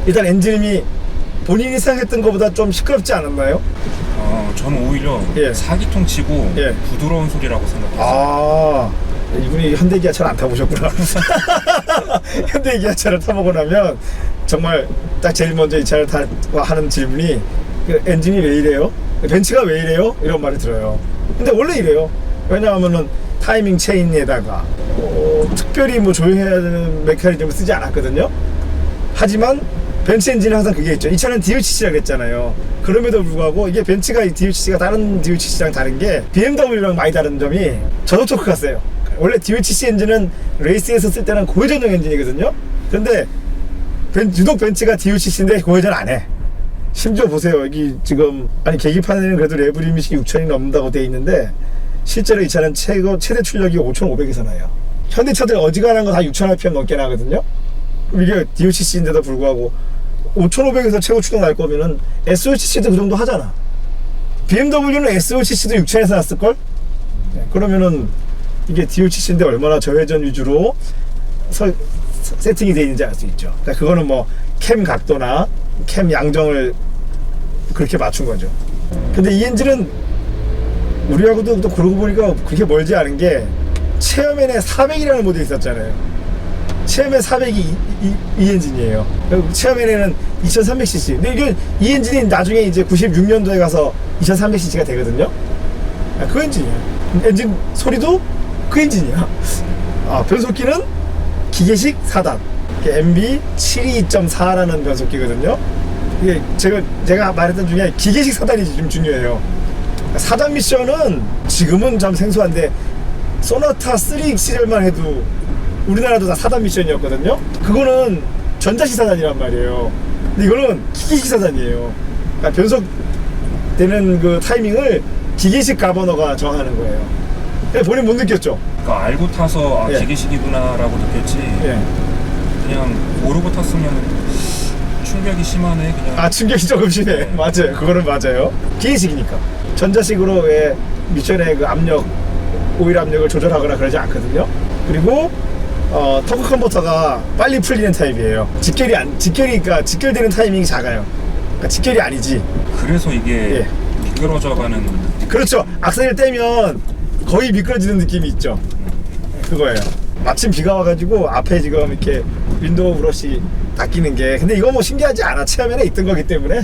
일단 엔진이 본인이 생각했던 것보다 좀 시끄럽지 않았나요? 저는 오히려 예. 4기통 치고 예. 부드러운 소리라고 생각했어요. 이분이 현대기아차를 안 타보셨구나. 현대기아차를 타보고 나면 정말 딱 제일 먼저 이 차를 하는 질문이 엔진이 왜 이래요? 벤츠가 왜 이래요? 이런 말을 들어요. 근데 원래 이래요. 왜냐하면은 타이밍 체인에다가 특별히 뭐 조용해야 되는 메커니즘을 쓰지 않았거든요. 하지만 벤츠 엔진은 항상 그게 있죠. 이 차는 DOCC라고 했잖아요. 그럼에도 불구하고 이게 벤츠가 이 DOCC가 다른 DOCC랑 다른 게 BMW랑 많이 다른 점이 저속 토크가 세요. 원래 DOHC 엔진은 레이스에서 쓸 때는 고회전용 엔진이거든요. 근데 유독 벤츠가 DOHC인데 고회전 안 해. 심지어 보세요. 여기 지금 아니 계기판에는 그래도 레브 리밋이 6,000이 넘는다고 돼 있는데 실제로 이 차는 최대 출력이 5,500에서 나요. 현대차들 어지간한 거 다 6,000rpm 넘게 나거든요. 그럼 이게 DOHC인데도 불구하고 5,500에서 최고 출력 날 거면은 SOHC도 그 정도 하잖아. BMW는 SOHC도 6,000에서 났을걸? 그러면은 이게 DOHC인데 얼마나 저회전 위주로 세팅이 되어 있는지 알 수 있죠. 그러니까 그거는 뭐 캠 각도나 캠 양정을 그렇게 맞춘 거죠. 근데 이 엔진은 우리하고도 또 그러고 보니까 그렇게 멀지 않은 게 체어맨에 400이라는 모델이 있었잖아요. 체어맨 400이 이 엔진이에요. 체어맨에는 2300cc. 근데 이게 이 엔진이 나중에 이제 96년도에 가서 2300cc가 되거든요. 그 엔진이야. 엔진 소리도 그 엔진이야. 변속기는 기계식 4단. MB72.4라는 변속기거든요. 이게 제가 말했던 중에 기계식 4단이 좀 중요해요. 4단 미션은 지금은 좀 생소한데 소나타 3 시절만 해도 우리나라도 다 4단 미션이었거든요. 그거는 전자식 4단이란 말이에요. 근데 이거는 기계식 4단이에요. 그러니까 변속되는 그 타이밍을 기계식 가버너가 정하는 거예요. 본인 못 느꼈죠? 그러니까 알고 타서 예. 기계식이구나라고 느꼈지. 예. 그냥 모르고 탔으면 충격이 심하네. 그냥. 충격이 조금 심해. 맞아요. 그거는 맞아요. 기계식이니까. 전자식으로 왜 미션의 그 압력, 오일 압력을 조절하거나 그러지 않거든요. 그리고 터크 컨버터가 빨리 풀리는 타입이에요. 직결이니까 직결되는 타이밍이 작아요. 그러니까 직결이 아니지. 그래서 이게 미끄러져가는. 그렇죠. 악셀을 떼면 거의 미끄러지는 느낌이 있죠. 그거예요. 마침 비가 와가지고 앞에 지금 이렇게 윈도우 브러쉬 닦이는 게, 근데 이거 뭐 신기하지 않아. 체험에는 있던 거기 때문에.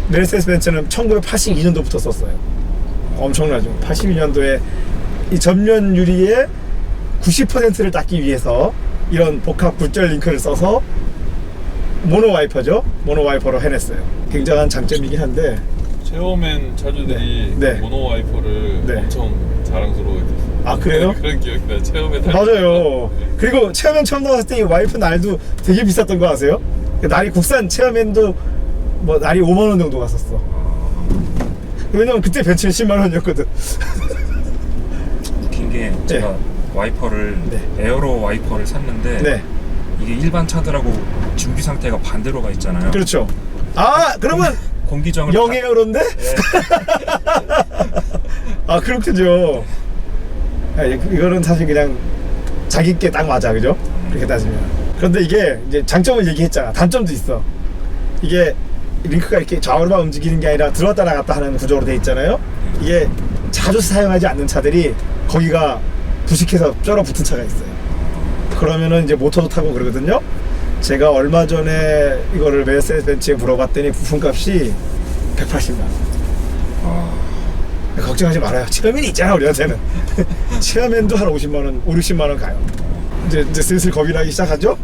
메르세데스 벤츠는 1982년도부터 썼어요. 엄청나죠. 82년도에 이 전면 유리의 90%를 닦기 위해서 이런 복합 굴절 링크를 써서 모노 와이퍼죠. 모노 와이퍼로 해냈어요. 굉장한 장점이긴 한데 체어맨 차주들이 네. 모노 와이퍼를 네. 엄청 자랑스러워했어요. 그래요? 그런 기억이 나요. 체어맨 맞아요. 그리고 체어맨 처음 나왔을 때 이 와이프 날도 되게 비쌌던 거 아세요? 날이 국산 체어맨도 뭐 날이 5만 원 정도 갔었어. 왜냐면 그때 벤츠는 10만 원이었거든. 웃긴 게 제가 와이퍼를 에어로 와이퍼를 샀는데 이게 일반 차들하고 준비 상태가 반대로 가 있잖아요. 그렇죠. 그러면 공기정을 0에어로인데? 그렇군요. 이거는 사실 그냥 자기께 딱 맞아, 그죠? 그렇게 따지면. 그런데 이게 이제 장점을 얘기했잖아. 단점도 있어. 이게 링크가 이렇게 좌우로만 움직이는 게 아니라 들어왔다 나갔다 하는 구조로 돼 있잖아요. 이게 자주 사용하지 않는 차들이 거기가 부식해서 쩔어 붙은 차가 있어요. 그러면은 이제 모터도 타고 그러거든요. 제가 얼마 전에 이거를 메르세데스 벤츠에 물어봤더니 부품값이 180만 원. 걱정하지 말아요. 체어맨이 있잖아, 우리한테는. 체어맨도 한 50만 원, 5, 60만 원 가요. 이제 슬슬 겁이 나기 시작하죠.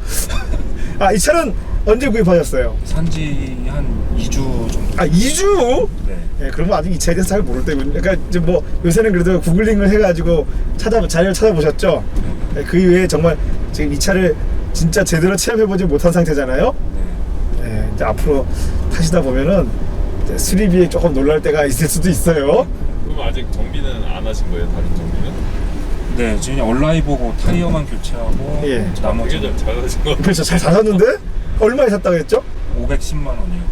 이 차는 언제 구입하셨어요? 산지 한 2주 정도. 2주? 네. 그러면 아직 이 차에 대해서 잘 모를 때군요. 그러니까 이제 뭐 요새는 그래도 구글링을 해가지고 자료를 찾아보셨죠. 그 이후에 정말 지금 이 차를 진짜 제대로 체험해보지 못한 상태잖아요. 이제 앞으로 타시다 보면은 이제 수리비에 조금 놀랄 때가 있을 수도 있어요. 그럼 아직 정비는 안 하신 거예요? 다른 정비는? 네, 지금 얼라이 보고 타이어만 교체하고 나머지 되게 잘 하신 거. 그렇죠. 잘 사셨는데? 얼마에 샀다고 했죠? 510만 원이요.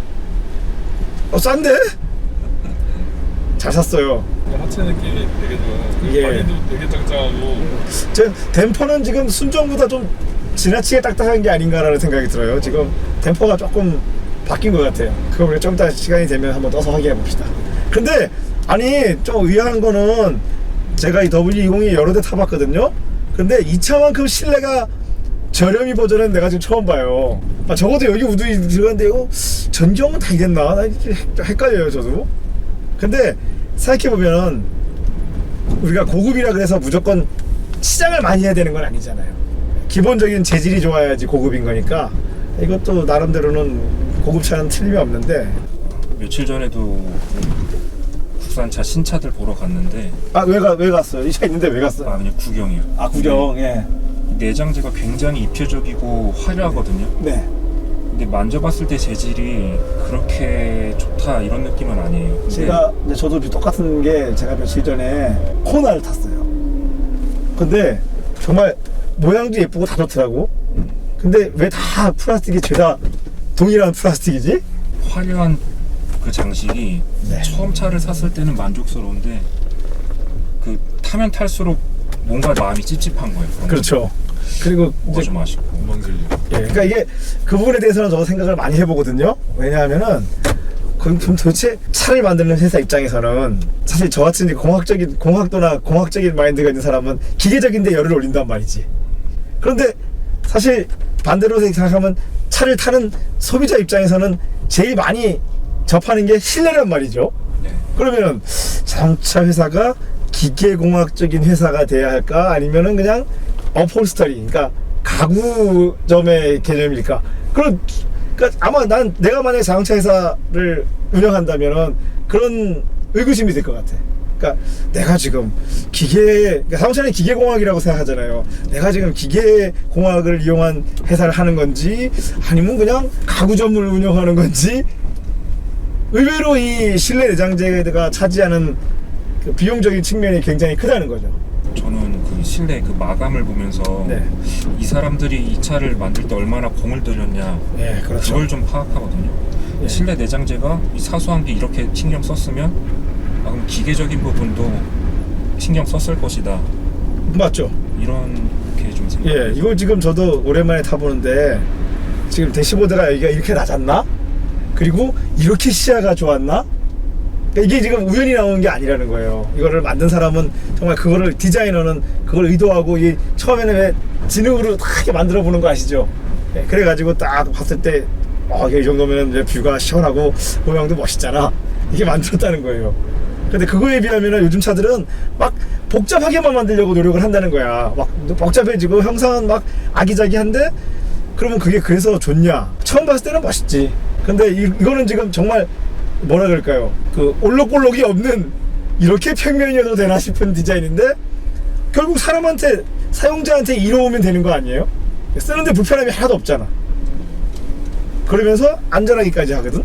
싼데? 잘 샀어요. 하체 느낌이 되게 좋아요. 바디도 되게 짱짱하고. 댐퍼는 지금 순정보다 좀 지나치게 딱딱한 게 아닌가라는 생각이 들어요. 지금 댐퍼가 조금 바뀐 것 같아요. 그거 우리가 좀 이따 시간이 되면 한번 떠서 확인해 봅시다. 근데 좀 의아한 거는 제가 이 W20이 여러 대 타봤거든요. 근데 이 차만큼 실내가 저렴이 버전은 내가 지금 처음 봐요. 적어도 여기 우드이 들어갔는데 이거 전경은 다 이랬나? 나 헷갈려요, 저도. 근데 생각해보면 우리가 고급이라 그래서 무조건 치장을 많이 해야 되는 건 아니잖아요. 기본적인 재질이 좋아야지 고급인 거니까 이것도 나름대로는 고급차는 틀림이 없는데. 며칠 전에도 국산차 신차들 보러 갔는데 왜 갔어요? 이 차 있는데 왜 갔어요? 그냥 구경이요. 구경. 예. 내장재가 굉장히 입체적이고 화려하거든요. 네. 근데 만져봤을 때 재질이 그렇게 좋다 이런 느낌은 아니에요. 근데 저도 똑같은 게 제가 며칠 전에 코나를 탔어요. 근데 정말 모양도 예쁘고 다 좋더라고. 근데 왜 다 플라스틱이 죄다 동일한 플라스틱이지? 화려한 그 장식이 네. 처음 차를 샀을 때는 만족스러운데 그 타면 탈수록 뭔가 마음이 찝찝한 거예요. 그렇죠. 그리고 뭐가 좀 아쉽고. 그러니까 이게 그 부분에 대해서는 저도 생각을 많이 해보거든요. 왜냐하면은 그럼 도대체 차를 만드는 회사 입장에서는 사실 저같이 이제 공학도나 공학적인 마인드가 있는 사람은 기계적인데 열을 올린단 말이지. 그런데 사실 반대로 생각하면 차를 타는 소비자 입장에서는 제일 많이 접하는 게 실내란 말이죠. 네. 그러면 자동차 회사가 기계공학적인 회사가 돼야 할까? 아니면은 그냥 어폴스터리, 그러니까 가구점의 개념일까? 그러니까 아마 내가 만약에 자동차 회사를 운영한다면은 그런 의구심이 들 것 같아. 그러니까 내가 지금 그러니까 자동차는 기계공학이라고 생각하잖아요. 내가 지금 기계공학을 이용한 회사를 하는 건지 아니면 그냥 가구점을 운영하는 건지, 의외로 이 실내 내장재가 차지하는 그 비용적인 측면이 굉장히 크다는 거죠. 저는 그 실내 그 마감을 보면서 네. 이 사람들이 이 차를 만들 때 얼마나 공을 들였냐, 네, 그렇죠. 그걸 좀 파악하거든요. 네. 실내 내장재가 이 사소한 게 이렇게 신경 썼으면 그럼 기계적인 부분도 신경 썼을 것이다. 맞죠? 이렇게 좀 생각해요. 예, 이걸 지금 저도 오랜만에 타보는데 지금 대시보드가 여기가 이렇게 낮았나? 그리고 이렇게 시야가 좋았나? 그러니까 이게 지금 우연히 나온 게 아니라는 거예요. 이거를 만든 사람은 정말 그거를, 디자이너는 그걸 의도하고 처음에는 왜 지능으로 딱 이렇게 만들어 보는 거 아시죠? 예, 그래가지고 딱 봤을 때 이 정도면 이제 뷰가 시원하고 모양도 멋있잖아. 이게 만들었다는 거예요. 근데 그거에 비하면은 요즘 차들은 막 복잡하게만 만들려고 노력을 한다는 거야. 막 복잡해지고 형상은 막 아기자기한데, 그러면 그게 그래서 좋냐? 처음 봤을 때는 멋있지. 근데 이거는 지금 정말 뭐라 그럴까요? 그 올록볼록이 없는, 이렇게 평면이어도 되나 싶은 디자인인데 결국 사람한테, 사용자한테 이로우면 되는 거 아니에요? 쓰는데 불편함이 하나도 없잖아. 그러면서 안전하기까지 하거든.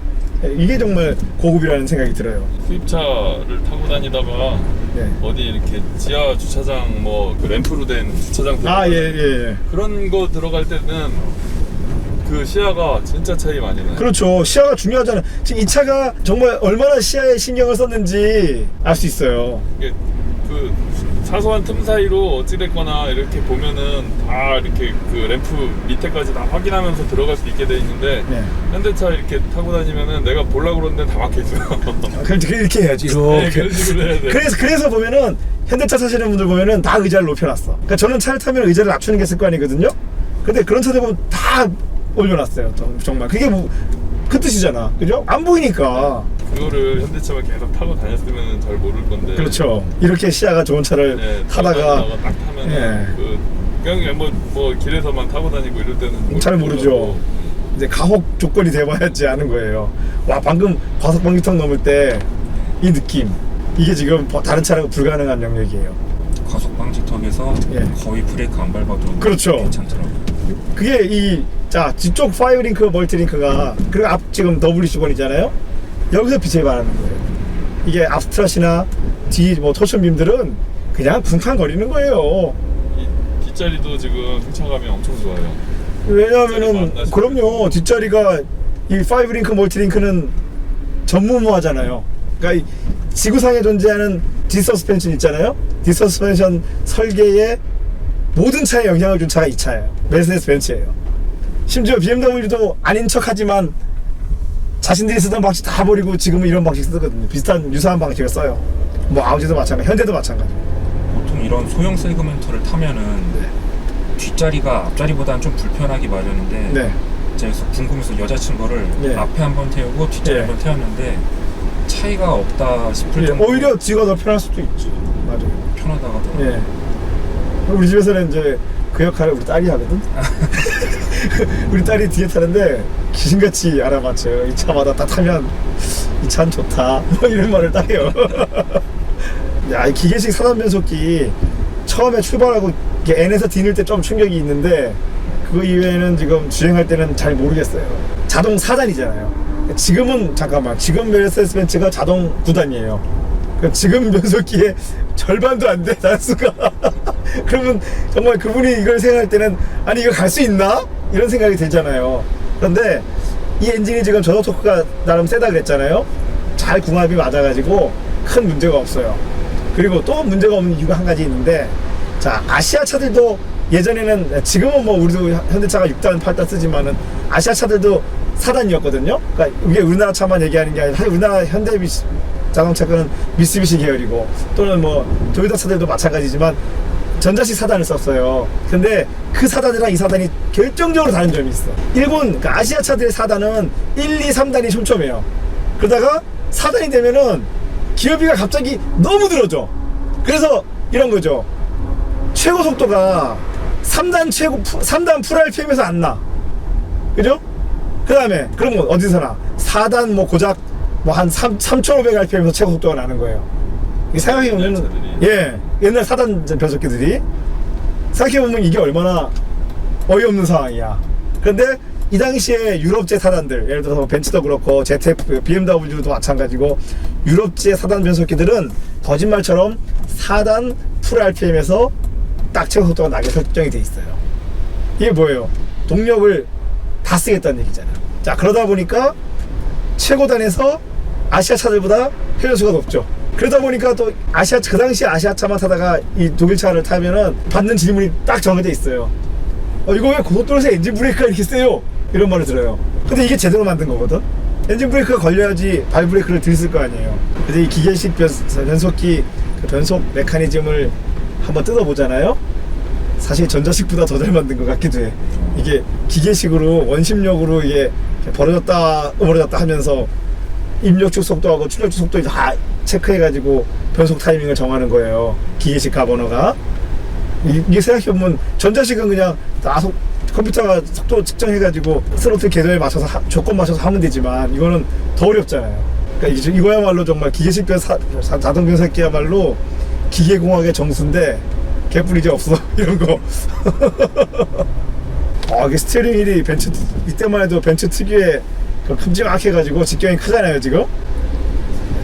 이게 정말 고급이라는 생각이 들어요. 수입차를 타고 다니다가 네. 어디 이렇게 지하 주차장 그 램프로 된 주차장 예. 그런 거 들어갈 때는 그 시야가 진짜 차이 많이 나요. 그렇죠. 시야가 중요하잖아. 지금 이 차가 정말 얼마나 시야에 신경을 썼는지 알 수 있어요. 이게 그 사소한 틈 사이로 어찌됐거나 이렇게 보면은 다 이렇게 그 램프 밑에까지 다 확인하면서 들어갈 수 있게 돼 있는데, 네. 현대차 이렇게 타고 다니면은 내가 보려고 그러는데 다 막혀있어. 이렇게 해야지. 이렇게. 네, 그런 식으로 해야 돼. 그래서 보면은 현대차 사시는 분들 보면은 다 의자를 높여놨어. 그러니까 저는 차를 타면 의자를 낮추는 게 습관이거든요. 근데 그런 차들 보면 다 올려놨어요. 정말 그게 그 뜻이잖아. 그죠? 안 보이니까. 그거를 현대차만 계속 타고 다녔으면 잘 모를 건데. 그렇죠. 이렇게 시야가 좋은 차를 타다가 딱 타면은 그냥 뭐 길에서만 타고 다니고 이럴 때는 잘 모르죠. 이제 가혹 조건이 돼봐야지 아는 거예요. 와, 방금 과속 방지턱 넘을 때 이 느낌, 이게 지금 다른 차랑 불가능한 영역이에요. 과속 방지턱에서 거의 브레이크 안 밟아도 그렇죠. 괜찮더라고요. 그게 뒤쪽 5링크 멀티링크가, 그리고 앞 지금 WC1이잖아요. 여기서 빛을 발하는 거예요. 이게 앞스트라시나 뒤 토션빔들은 그냥 쿵쾅거리는 거예요. 이 뒷자리도 지금 승차감이 엄청 좋아요. 왜냐하면은 그럼요, 뒷자리가 이 5링크 멀티링크는 전무후무하잖아요. 그러니까 이 지구상에 존재하는 디서스펜션 있잖아요. 디서스펜션 설계에 모든 차에 영향을 준 차가 이 차예요. 메르세데스 벤츠예요. 심지어 BMW도 아닌 척하지만 자신들이 쓰던 방식 다 버리고 지금은 이런 방식 쓰거든요. 유사한 방식을 써요. 아우디도 마찬가지, 현대도 마찬가지. 보통 이런 소형 세그멘트를 타면은 뒷자리가 앞자리보다는 좀 불편하기 마련인데, 제가 그래서 궁금해서 여자친구를 앞에 한번 태우고 뒷자리 한번 태웠는데 차이가 없다 싶을 정도로 오히려 뒤가 더 편할 수도 있지. 맞아요. 편하다고 하더라고요. 우리 집에서는 이제 그 역할을 우리 딸이 하거든. 우리 딸이 뒤에 타는데 귀신같이 알아맞혀요. 이 차마다 딱 타면 이 차는 좋다 뭐 이런 말을 딱 해요. 야, 이 기계식 4단 변속기 처음에 출발하고 이렇게 N에서 D일 때 좀 충격이 있는데 그거 이외에는 지금 주행할 때는 잘 모르겠어요. 자동 4단이잖아요. 지금은 잠깐만, 지금 메르세데스 벤츠가 자동 9단이에요. 지금 변속기에 절반도 안 돼, 단수가. 그러면 정말 그분이 이걸 생각할 때는 아니 이거 갈 수 있나? 이런 생각이 들잖아요. 그런데 이 엔진이 지금 저속 토크가 나름 세다 그랬잖아요. 잘 궁합이 맞아가지고 큰 문제가 없어요. 그리고 또 문제가 없는 이유가 한 가지 있는데, 자, 아시아 차들도 예전에는, 지금은 뭐 우리도 현대차가 6단, 8단 쓰지만은 아시아 차들도 4단이었거든요. 그러니까 이게 우리나라 차만 얘기하는 게 아니라 사실 우리나라 현대 자동차는 미쓰비시 계열이고 또는 뭐 도요타 차들도 마찬가지지만 전자식 4단을 썼어요. 근데 그 4단이랑 이 4단이 결정적으로 다른 점이 있어. 일본, 그러니까 아시아 차들의 4단은 1, 2, 3단이 촘촘해요. 그러다가 4단이 되면은 기어비가 갑자기 너무 늘어져. 그래서 이런 거죠. 최고 속도가 3단 풀 RPM에서 안 나. 그죠? 그 다음에, 그럼 뭐 어디서나 4단 뭐 고작 뭐 한 3,500 RPM에서 최고 속도가 나는 거예요. 생각해보면, 예, 옛날 4단 변속기들이 생각해보면 이게 얼마나 어이없는 상황이야. 그런데 이 당시에 유럽제 4단들, 예를 들어서 벤츠도 그렇고 ZF, BMW도 마찬가지고 유럽제 4단 변속기들은 거짓말처럼 4단 풀 RPM에서 딱 최고 속도가 나게 설정이 돼 있어요. 이게 뭐예요? 동력을 다 쓰겠다는 얘기잖아요. 자, 그러다 보니까 최고단에서 아시아 차들보다 회전수가 높죠. 그러다 보니까 또 그 당시 아시아 차만 타다가 이 독일 차를 타면은 받는 질문이 딱 정해져 있어요. 이거 왜 고속도로에서 엔진 브레이크가 이렇게 세요? 이런 말을 들어요. 근데 이게 제대로 만든 거거든? 엔진 브레이크가 걸려야지 발 브레이크를 들였을 거 아니에요. 근데 이 기계식 변속기, 그 변속 메커니즘을 한번 뜯어보잖아요? 사실 전자식보다 더 잘 만든 것 같기도 해. 이게 기계식으로 원심력으로 이게 벌어졌다 하면서 입력축 속도하고 출력축 속도 다 체크해가지고 변속 타이밍을 정하는 거예요. 기계식 가버너가. 이게 생각해보면 전자식은 그냥 컴퓨터가 속도 측정해가지고 스로틀 궤도에 맞춰서 조건 맞춰서 하면 되지만 이거는 더 어렵잖아요. 그러니까 이거야말로 정말 기계식 자동 변속기야말로 기계공학의 정수인데 개뿔이지 없어 이런 거. 이게 스티어링 휠이 벤츠 이때만 해도 벤츠 특유의 큼지막해가지고 직경이 크잖아요 지금.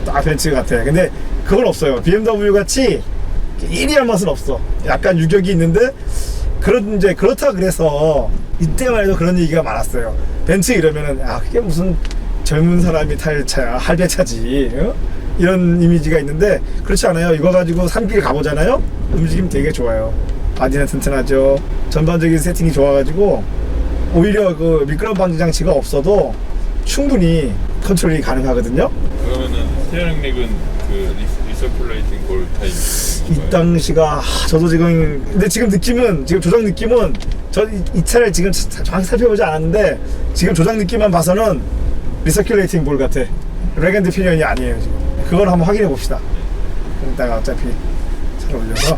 딱 벤츠 같아. 근데 그건 없어요. BMW 같이 일이할 맛은 없어. 약간 유격이 있는데 그렇다 그래서 이때만 해도 그런 얘기가 많았어요. 벤츠 이러면은 그게 무슨 젊은 사람이 탈 차야, 할배차지, 이런 이미지가 있는데 그렇지 않아요. 이거 가지고 산길 가보잖아요. 움직임 되게 좋아요. 바디는 튼튼하죠. 전반적인 세팅이 좋아가지고 오히려 그 미끄럼 방지 장치가 없어도 충분히 컨트롤이 가능하거든요. 그러면은 스티어링 릭은 그 리서큘레이팅 볼 타입. 이 당시가 저도 지금 근데 지금 조작 느낌은 이 차를 지금 정확히 살펴보지 않았는데 지금 조작 느낌만 봐서는 리서큘레이팅 볼 같아. 레전드 피니언이 아니에요 지금. 그걸 한번 확인해 봅시다. 이따가 어차피 잘 올려서.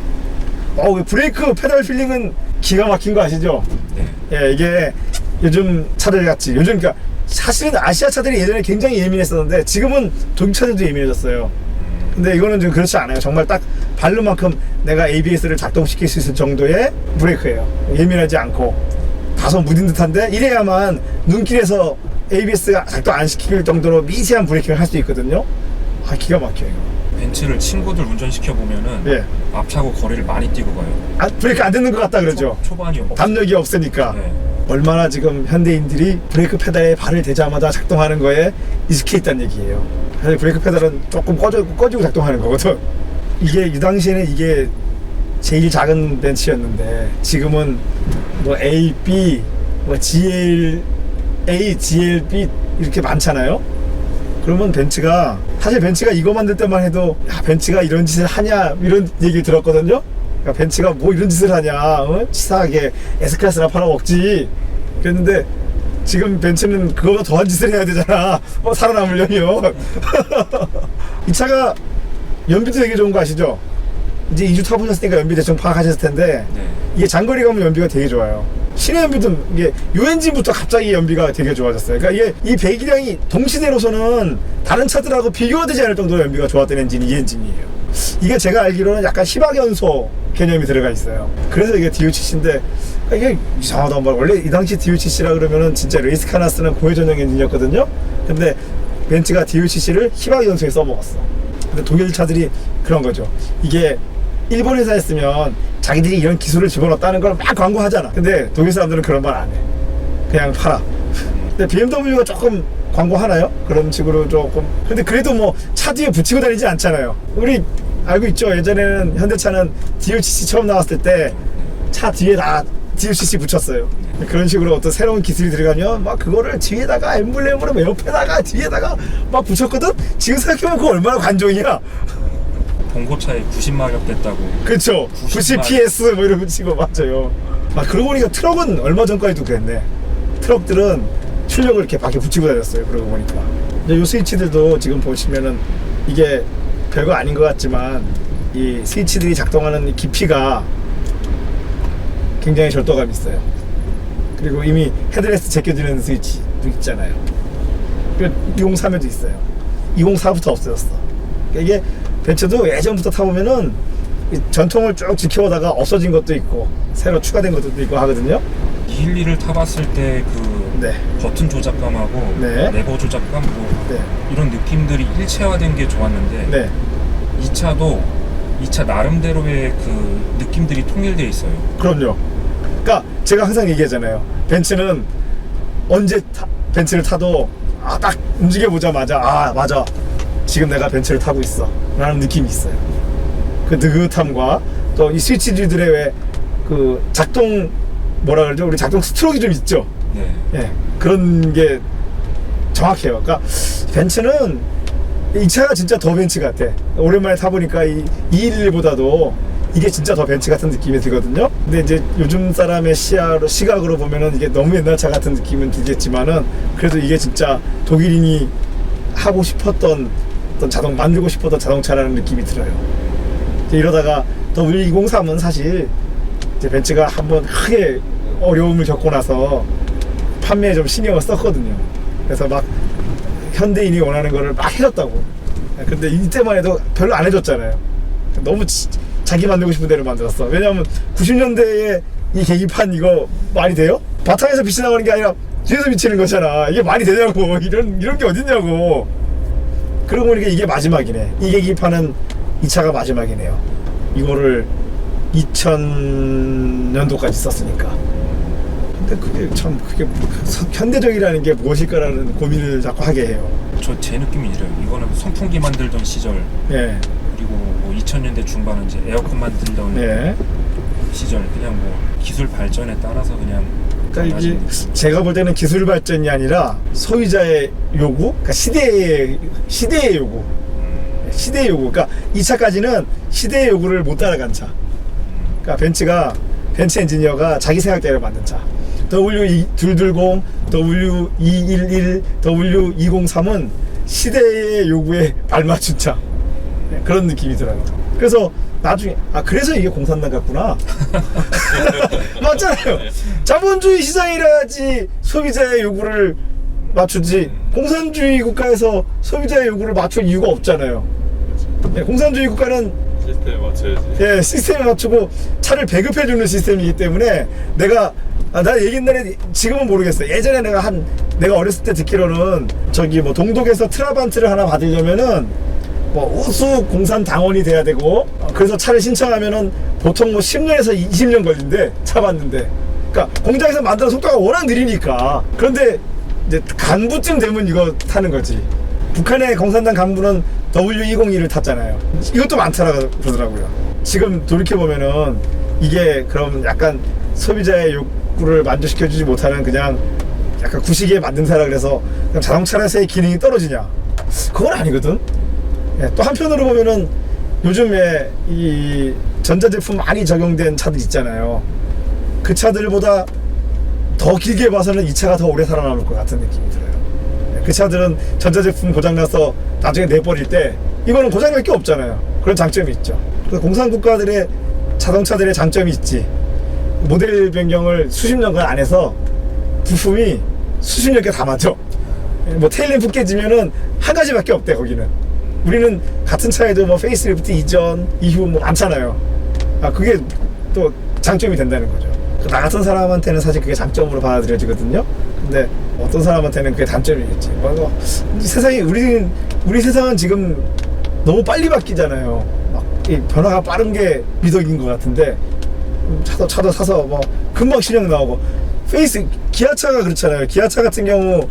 브레이크 페달 필링은 기가 막힌 거 아시죠? 네. 예, 이게 요즘 차들 같이 그러니까 사실은 아시아 차들이 예전에 굉장히 예민했었는데 지금은 독일 차들도 예민해졌어요. 근데 이거는 좀 그렇지 않아요. 정말 딱 발로만큼 내가 ABS를 작동시킬 수 있을 정도의 브레이크예요. 예민하지 않고 다소 무딘 듯한데 이래야만 눈길에서 ABS가 작동 안 시킬 정도로 미세한 브레이킹을 할 수 있거든요. 기가 막혀요. 벤츠를 친구들 운전시켜 보면은 예. 앞차고 거리를 많이 뛰고 가요. 브레이크 안 듣는 것 같다 그러죠. 초반이 담력이 없으니까. 네. 얼마나 지금 현대인들이 브레이크 페달에 발을 대자마자 작동하는 거에 익숙해 있다는 얘기예요. 사실 브레이크 페달은 조금 꺼지고 작동하는 거거든. 이게 이 당시에는 이게 제일 작은 벤츠였는데 지금은 뭐 A, B, 뭐 GL, A, GL, B 이렇게 많잖아요. 그러면 사실 벤츠가 이거 만들 때만 해도 벤츠가 이런 짓을 하냐 이런 얘기를 들었거든요. 그러니까 벤츠가 뭐 이런 짓을 하냐, 치사하게 S클래스나 팔아먹지 그랬는데 지금 벤츠는 그거보다 더한 짓을 해야 되잖아. 살아남으려면. 이 차가 연비도 되게 좋은 거 아시죠? 이제 2주 타보셨으니까 연비 대충 파악하셨을 텐데 네. 이게 장거리 가면 연비가 되게 좋아요. 신의 연비도 이게 요 엔진부터 갑자기 연비가 되게 좋아졌어요. 그러니까 이게 이 배기량이 동시대로서는 다른 차들하고 비교가 되지 않을 정도로 연비가 좋았던 엔진이 이 엔진이에요. 이게 제가 알기로는 약간 희박연소 개념이 들어가 있어요. 그래서 이게 DU7C인데 이게 이상하다. 원래 이 당시 DU7C라 그러면은 진짜 레이스카나 쓰는 고해 전용 엔진이었거든요. 근데 벤츠가 DU7C를 희박연소에 써먹었어. 근데 독일 차들이 그런 거죠. 이게 일본 회사였으면 자기들이 이런 기술을 집어넣었다는 걸 막 광고하잖아. 근데 독일 사람들은 그런 말 안 해. 그냥 팔아. 근데 BMW가 조금 광고하나요? 그런 식으로 조금. 근데 그래도 뭐 차 뒤에 붙이고 다니지 않잖아요. 우리 알고 있죠? 예전에는 현대차는 DU7C 처음 나왔을 때 차 뒤에 다 DU7C 붙였어요. 그런 식으로 어떤 새로운 기술이 들어가면 막 그거를 뒤에다가 엠블렘으로 막 옆에다가 뒤에다가 막 붙였거든? 지금 생각해보면 그거 얼마나 관종이야. 봉고차에 90마력 됐다고. 그렇죠. 90 PS 뭐 이런 거 치고 맞아요. 아 그러고 보니까 트럭은 얼마 전까지도 그랬네. 트럭들은 출력을 이렇게 밖에 붙이고 다녔어요. 그러고 보니까. 이 스위치들도 지금 보시면은 이게 별거 아닌 것 같지만 이 스위치들이 작동하는 이 깊이가 굉장히 절도감이 있어요. 그리고 이미 헤드레스트 제껴주는 스위치도 있잖아요. 그리고 203에도 있어요. 204부터 없어졌어. 그러니까 이게 벤츠도 예전부터 타보면은 이 전통을 쭉 지켜오다가 없어진 것도 있고 새로 추가된 것도 있고 하거든요. 212를 타봤을 때 그 네. 버튼 조작감하고 네. 레버 조작감 뭐 네. 이런 느낌들이 일체화된 게 좋았는데 네. 이 차도 이 차 나름대로의 그 느낌들이 통일돼 있어요. 그럼요. 그러니까 제가 항상 얘기하잖아요. 벤츠는 언제 벤츠를 타도 딱 움직여보자마자 맞아. 지금 내가 벤츠를 타고 있어 라는 느낌이 있어요. 그 느긋함과 또 이 스위치들의 왜 그 작동 뭐라 그러죠? 우리 작동 스트로크가 좀 있죠. 네. 예, 그런 게 정확해요. 그러니까 벤츠는 이 차가 진짜 더 벤츠 같아. 오랜만에 타보니까 이 211보다도 이게 진짜 더 벤츠 같은 느낌이 들거든요. 근데 이제 요즘 사람의 시각으로 보면은 이게 너무 옛날 차 같은 느낌은 들겠지만은 그래도 이게 진짜 독일인이 하고 싶었던 어떤 만들고 싶었던 자동차라는 느낌이 들어요. 이러다가 W203은 사실 이제 벤츠가 한번 크게 어려움을 겪고 나서 판매에 좀 신경을 썼거든요. 그래서 막 현대인이 원하는 거를 막 해줬다고. 근데 이때만 해도 별로 안 해줬잖아요. 너무 자기 만들고 싶은 대로 만들었어. 왜냐면 90년대에 이 계기판 이거 말이 돼요? 바탕에서 빛이 나오는 게 아니라 뒤에서 비치는 거잖아. 이게 말이 되냐고. 이런 게 어딨냐고. 그러고 보니까 이게 마지막이네. 이 계기판은 이 차가 마지막이네요. 이거를 2000년도까지 썼으니까. 근데 그게 현대적이라는 게 무엇일까라는 고민을 자꾸 하게 해요. 제 느낌이 이래요. 이거는 선풍기 만들던 시절. 예. 그리고 뭐 2000년대 중반은 이제 에어컨 만들던 예. 시절. 그냥 뭐 기술 발전에 따라서 그냥. 그러니까 이게 제가 볼 때는 기술 발전이 아니라 소유자의 요구, 그러니까 시대의 요구. 시대의 요구. 그러니까 이 차까지는 시대의 요구를 못 따라간 차. 그러니까 벤츠 엔지니어가 자기 생각대로 만든 차. W220, W211, W203은 시대의 요구에 발맞춘 차. 그런 느낌이 들어요. 그래서 나중에 그래서 이게 공산당 같구나. 맞잖아요. 자본주의 시장이라야지 소비자의 요구를 맞추지. 공산주의 국가에서 소비자의 요구를 맞출 이유가 없잖아요. 공산주의 국가는 시스템에 맞춰야지. 예, 시스템에 맞추고 차를 배급해주는 시스템이기 때문에 나 옛날에 지금은 모르겠어요. 예전에 내가 어렸을 때 듣기로는 뭐 동독에서 트라반트를 하나 받으려면은 뭐 우수 공산 당원이 돼야 되고 그래서 차를 신청하면은 보통 뭐 10년에서 20년 걸린대. 차 받는데. 그러니까 공장에서 만드는 속도가 워낙 느리니까. 그런데 이제 간부쯤 되면 이거 타는 거지. 북한의 공산당 간부는 W202를 탔잖아요. 이것도 많더라고 그러더라고요. 지금 돌이켜보면은 이게 그럼 약간 소비자의 욕구를 만족시켜주지 못하는 그냥 약간 구시기에 만든 차라 그래서 그냥 자동차에서의 기능이 떨어지냐? 그건 아니거든. 또 한편으로 보면은 요즘에 이 전자제품 많이 적용된 차들 있잖아요. 그 차들보다 더 길게 봐서는 이 차가 더 오래 살아남을 것 같은 느낌이 들어요. 그 차들은 전자제품 고장나서 나중에 내버릴 때 이거는 고장날 게 없잖아요. 그런 장점이 있죠. 그래서 공산국가들의 자동차들의 장점이 있지. 모델 변경을 수십 년간 안 해서 부품이 수십 년께 다 맞죠. 뭐 테일램프 깨지면은 한 가지밖에 없대 거기는. 우리는 같은 차에도 뭐 페이스리프트 이전 이후 뭐 많잖아요. 그게 또 장점이 된다는 거죠. 나 같은 사람한테는 사실 그게 장점으로 받아들여지거든요. 근데 어떤 사람한테는 그게 단점이겠지. 세상이 우리 세상은 지금 너무 빨리 바뀌잖아요. 막 이 변화가 빠른 게 미덕인 것 같은데 차도 사서 뭐 금방 실력 나오고 기아차가 그렇잖아요. 기아차 같은 경우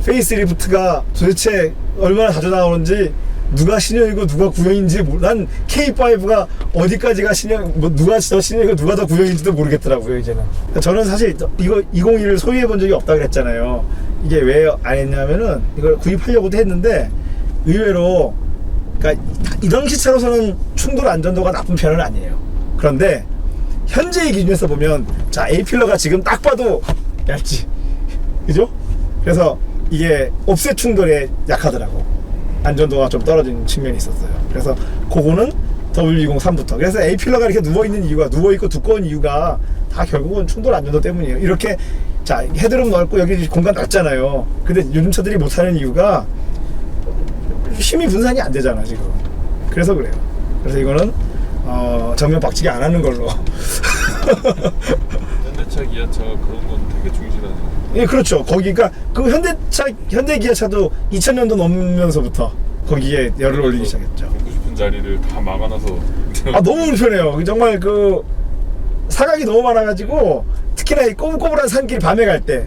페이스리프트가 도대체 얼마나 자주 나오는지 누가 신형이고 누가 구형인지 난 K5가 어디까지가 신형 누가 더 신형이고 누가 더 구형인지도 모르겠더라고요 이제는. 저는 사실 이거 201을 소유해 본 적이 없다 그랬잖아요. 이게 왜 안 했냐면은 이걸 구입하려고도 했는데 의외로 그러니까 이 당시 차로서는 충돌 안전도가 나쁜 편은 아니에요. 그런데 현재의 기준에서 보면 자 A필러가 지금 딱 봐도 얇지 그죠? 그래서 이게 옵셋 충돌에 약하더라고. 안전도가 좀 떨어진 측면이 있었어요. 그래서 그거는 W203부터. 그래서 A필러가 이렇게 누워있는 이유가, 누워있고 두꺼운 이유가 다 결국은 충돌 안전도 때문이에요. 이렇게 자 헤드룸 넓고 여기 공간 넓잖아요. 근데 요즘 차들이 못하는 이유가 힘이 분산이 안 되잖아 지금. 그래서 그래요. 그래서 이거는 정면 박치기 안 하는 걸로. 현대차, 기아차가 그런 건 되게 중시하네. 예, 그렇죠. 거기가 그 현대 기아차도 2000년도 넘으면서부터 거기에 열을 올리기 시작했죠. 보고 싶은 자리를 다 막아놔서. 너무 불편해요. 정말 그 사각이 너무 많아가지고 특히나 이 꼬불꼬불한 산길 밤에 갈 때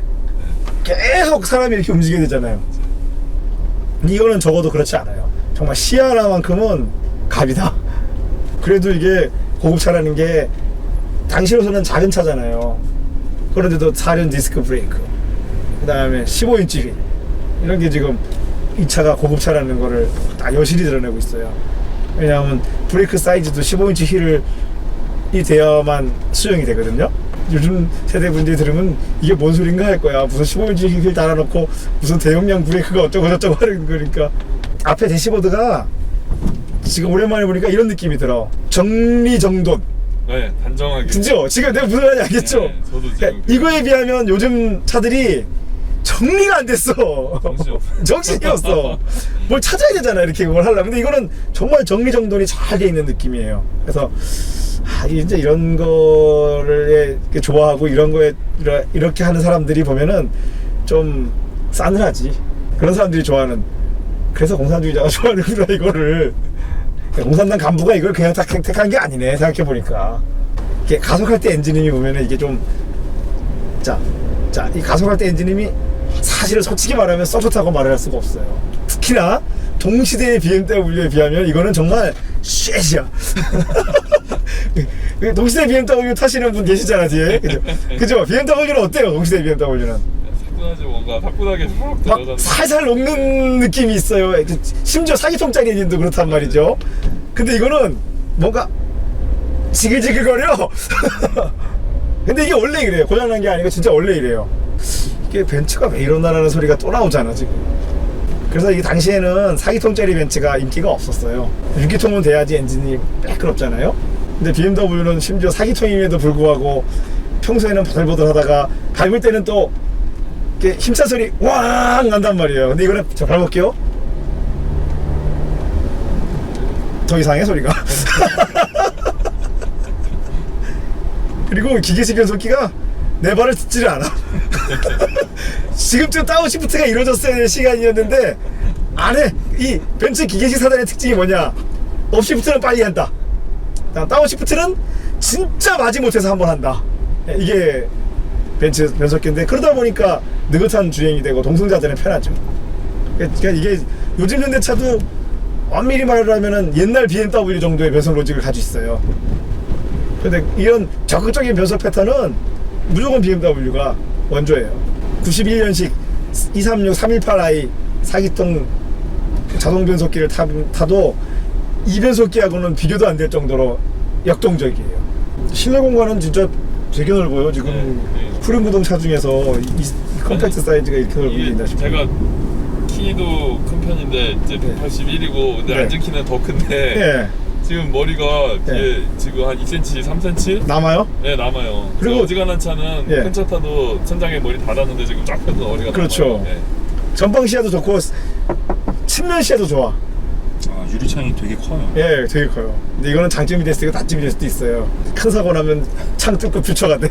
계속 사람이 이렇게 움직여야 되잖아요. 이거는 적어도 그렇지 않아요. 정말 시야나만큼은 갑이다. 그래도 이게 고급차라는 게 당시로서는 작은 차잖아요. 그런데도 4륜 디스크 브레이크, 그 다음에 15인치 휠, 이런 게 지금 이 차가 고급차라는 거를 다 여실히 드러내고 있어요. 왜냐하면 브레이크 사이즈도 15인치 휠이 되어야만 수용이 되거든요. 요즘 세대 분들이 들으면 이게 뭔 소린가 할 거야. 무슨 15인치 휠 달아놓고 무슨 대용량 브레이크가 어쩌고 저쩌고 하는 거니까. 앞에 대시보드가 지금 오랜만에 보니까 이런 느낌이 들어. 정리정돈. 네, 단정하게. 그죠? 지금 내가 무슨 말인지 알겠죠? 네, 저도 지금 그러니까 이거에 비하면 요즘 차들이 정리가 안 됐어. 정신이 없어. 뭘 찾아야 되잖아 이렇게 그걸 하려면. 근데 이거는 정말 정리정돈이 잘 돼 있는 느낌이에요. 그래서 이제 이런 거를 좋아하고 이런 거에 이렇게 하는 사람들이 보면은 좀 싸늘하지. 그런 사람들이 좋아하는. 그래서 공산주의자가 좋아하는구나 이거를. 공산당 간부가 이걸 그냥 딱 택한 게 아니네 생각해보니까. 이게 가속할 때 엔진음이 보면은 이게 좀 이 가속할 때 엔진음이 사실은 솔직히 말하면 떳떳하고 말을 할 수가 없어요. 특히나 동시대의 BMW에 비하면 이거는 정말 쉐시야. 동시대 BMW 타시는 분 계시잖아 뒤에. 그죠? BMW는 어때요? 동시대 BMW는 사뿐하지, 뭔가 사뿐하게 막 막 들어가는. 살살 녹는 느낌이 있어요. 심지어 4기통짜리 엔진도 그렇단 말이죠. 근데 이거는 뭔가 지글지글거려. 근데 이게 원래 이래요. 고장난 게 아니고 진짜 원래 이래요. 이게 벤츠가 왜 이러나라는 소리가 또 나오잖아 지금. 그래서 이 당시에는 4기통짜리 벤츠가 인기가 없었어요. 6기통은 돼야지 엔진이 매끄럽잖아요. 근데 BMW는 심지어 4기통임에도 불구하고 평소에는 버들버들 하다가 밟을 때는 또 이렇게 힘찬 소리 왕 난단 말이에요. 근데 이거는 저 밟을게요. 더 이상해 소리가. 그리고 기계식 변속기가 내 발을 듣지를 않아. 지금쯤 다운시프트가 이루어졌어야 될 시간이었는데 안 해. 이 벤츠 기계식 사단의 특징이 뭐냐? 업시프트는 빨리 한다. 다운시프트는 진짜 마지못해서 한번 한다. 이게 벤츠 변속기인데 그러다 보니까 느긋한 주행이 되고 동승자들은 편하죠. 그러니까 이게 요즘 현대차도 엄밀히 말하면은 옛날 BMW 정도의 변속 로직을 가지고 있어요. 근데 이런 적극적인 변속 패턴은 무조건 BMW가 원조예요. 91년식 236 318i 4기통 자동 변속기를 타도 이 변속기하고는 비교도 안 될 정도로 역동적이에요. 실내 공간은 진짜 되게 넓어요. 지금 푸른구동 차 중에서 이 컴팩트 사이즈가 이렇게 넓어진다 싶어요. 제가 키도 큰 편인데 이제 181이고 근데 네. 앉은 키는 더 큰데 네. 지금 머리가 뒤에 지금 한 2cm, 3cm 남아요? 네 남아요. 그리고- 그리고 어지간한 차는 예. 큰 차 타도 천장에 머리 닿았는데 지금 쫙 펴서 머리가 그렇죠. 남아요. 네. 전방 시야도 좋고 측면 시야도 좋아. 아, 유리창이 되게 커요. 예, 되게 커요. 근데 이거는 장점이 될 수도 있고 단점이 될 수도 있어요. 큰 사고 나면 창 뚫고 퓨처가 돼.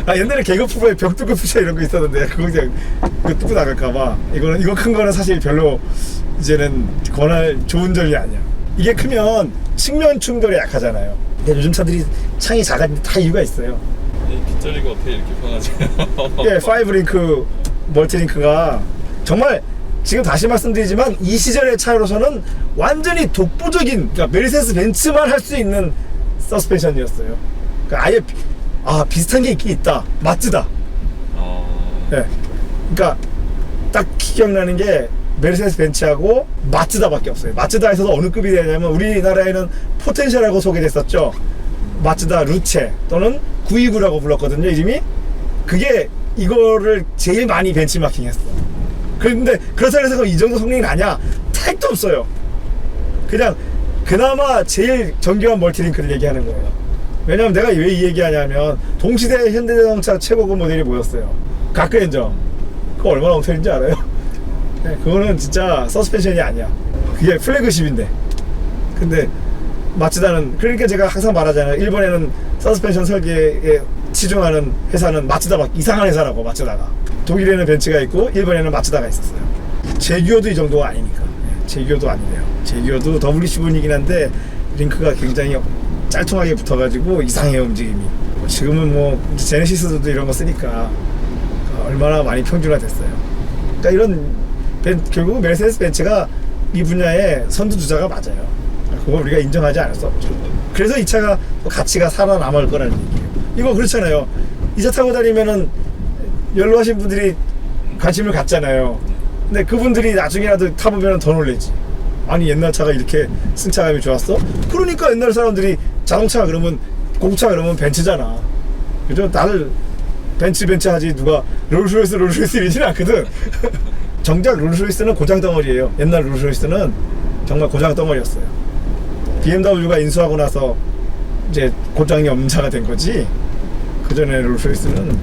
아, 옛날에 개그 프로에 벽 뚫고 퓨처 이런 거 있었는데 그거 그냥 그 뚫고 나갈까봐. 이거 큰 거는 사실 별로 이제는 권할 좋은 점이 아니야. 이게 크면 측면 충돌에 약하잖아요. 근데 요즘 차들이 창이 작아지는데 다 이유가 있어요. 이 뒷자리가 어떻게 이렇게 편하지? 예, 5링크 멀티링크가 정말 지금 다시 말씀드리지만 이 시절의 차로서는 완전히 독보적인, 그러니까 메르세데스 벤츠만 할 수 있는 서스펜션이었어요. 그러니까 아예 비슷한 게 있긴 있다. 마츠다. 예. 그러니까 딱 기억나는 게 메르세데스 벤츠하고 마츠다밖에 없어요. 마츠다에서도 어느 급이 되냐면 우리나라에는 포텐셜하고 소개됐었죠. 마츠다 루체 또는 929라고 불렀거든요, 이름이. 그게 이거를 제일 많이 벤치마킹했어. 그런데 그렇다고 해서 이 정도 성능이 나냐? 택도 없어요. 그냥 그나마 제일 정교한 멀티링크를 얘기하는 거예요. 왜냐면 내가 왜 이 얘기하냐면 동시대 현대자동차 최고급 모델이 뭐였어요? 가크엔저. 그거 얼마나 엉터리인지 알아요? 네, 그거는 진짜 서스펜션이 아니야. 그게 플래그십인데. 근데 마츠다는, 그러니까 제가 항상 말하잖아요. 일본에는 서스펜션 설계에 치중하는 회사는 마츠다밖에, 이상한 회사라고, 마츠다가. 독일에는 벤츠가 있고 일본에는 마츠다가 있었어요. 제규어도 이 정도가 아니니까. 네, 제규어도 아니래요. 제규어도 WC7이긴 한데 링크가 굉장히 짤통하게 붙어가지고 이상해요, 움직임이. 지금은 뭐 제네시스도 이런 거 쓰니까 얼마나 많이 평준화됐어요. 그러니까 이런 결국 메르세데스 벤츠가 이 분야의 선두주자가 맞아요. 그걸 우리가 인정하지 않을 수 없죠. 그래서 이 차가 가치가 살아남을 거라는 얘기예요. 이거 그렇잖아요. 이 차 타고 다니면은 연로하신 분들이 관심을 갖잖아요. 근데 그분들이 나중에라도 타보면 더 놀래지. 아니, 옛날 차가 이렇게 승차감이 좋았어? 그러니까 옛날 사람들이 자동차 그러면, 고급차 그러면 벤츠잖아. 그죠? 다들 벤츠 하지, 누가 롤스로이스 이러지는 않거든. 정작 롤스로이스는 고장 덩어리예요. 옛날 롤스로이스는 정말 고장 덩어리였어요. BMW가 인수하고 나서 이제 고장이 없는 차가 된 거지. 그 전에 롤스로이스는,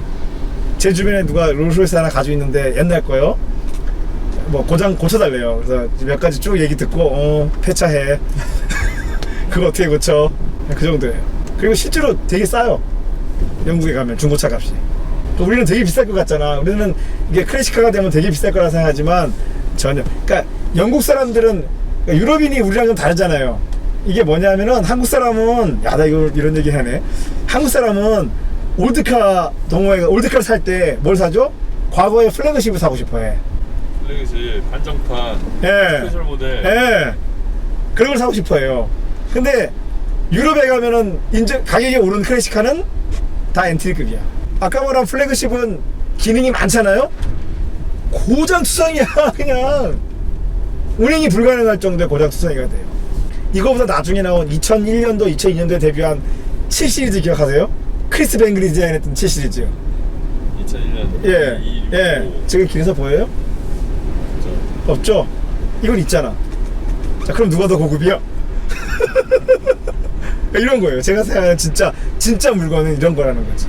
제 주변에 누가 롤스로이스 하나 가지고 있는데 옛날 거요. 뭐 고장 고쳐달래요. 그래서 몇 가지 쭉 얘기 듣고 폐차해. 그거 어떻게 고쳐? 그 정도예요. 그리고 실제로 되게 싸요. 영국에 가면 중고차 값이. 또 우리는 되게 비쌀 것 같잖아. 우리는 이게 클래식카가 되면 되게 비쌀 거라 생각하지만 전혀. 그러니까 영국 사람들은, 그러니까 유럽인이 우리랑 좀 다르잖아요. 이게 뭐냐면은 한국 사람은, 야, 나 이거 이런 얘기 하네. 한국 사람은 올드카 동호회가, 올드카를 살 때 뭘 사죠? 과거에 플래그십을 사고 싶어 해. 플래그십, 한정판, 예. 스페셜 모델. 예. 그런 걸 사고 싶어 해요. 근데 유럽에 가면은 가격이 오른 클래식카는 다 엔트리급이야. 아까 말한 플래그십은 기능이 많잖아요? 고장투성이야, 그냥. 운행이 불가능할 정도의 고장투성이가 돼요. 이거보다 나중에 나온 2001년도, 2002년도에 데뷔한 7 시리즈 기억하세요? 크리스 뱅글이 디자인했던 7 시리즈. 2001년. 예, 예. 지금 길에서 보여요? 없죠? 이건 있잖아. 자, 그럼 누가 더 고급이야? 이런 거예요. 제가 생각하는 진짜 물건은 이런 거라는 거지.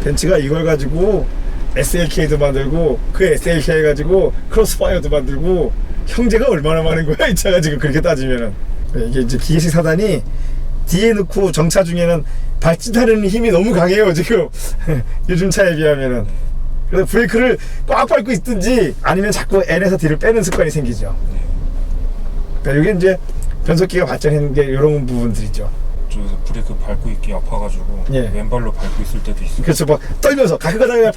벤츠가 이걸 가지고 SLK도 만들고, 그 SLK 가지고 크로스파이어도 만들고, 형제가 얼마나 많은 거야, 이 차가 지금 그렇게 따지면은. 이게 이제 기계식 사단이 뒤에 넣고 정차 중에는 발진하는 힘이 너무 강해요, 지금. 요즘 차에 비하면은. 그래서 브레이크를 꽉 밟고 있든지 아니면 자꾸 N에서 뒤를 빼는 습관이 생기죠. 그러니까 이게 이제 변속기가 발전한 게 이런 부분들이죠. 저 브레이크 밟고 있기 아파가지고 예. 왼발로 밟고 있을 때도 있어요. 그래서 막 떨면서 가끔가다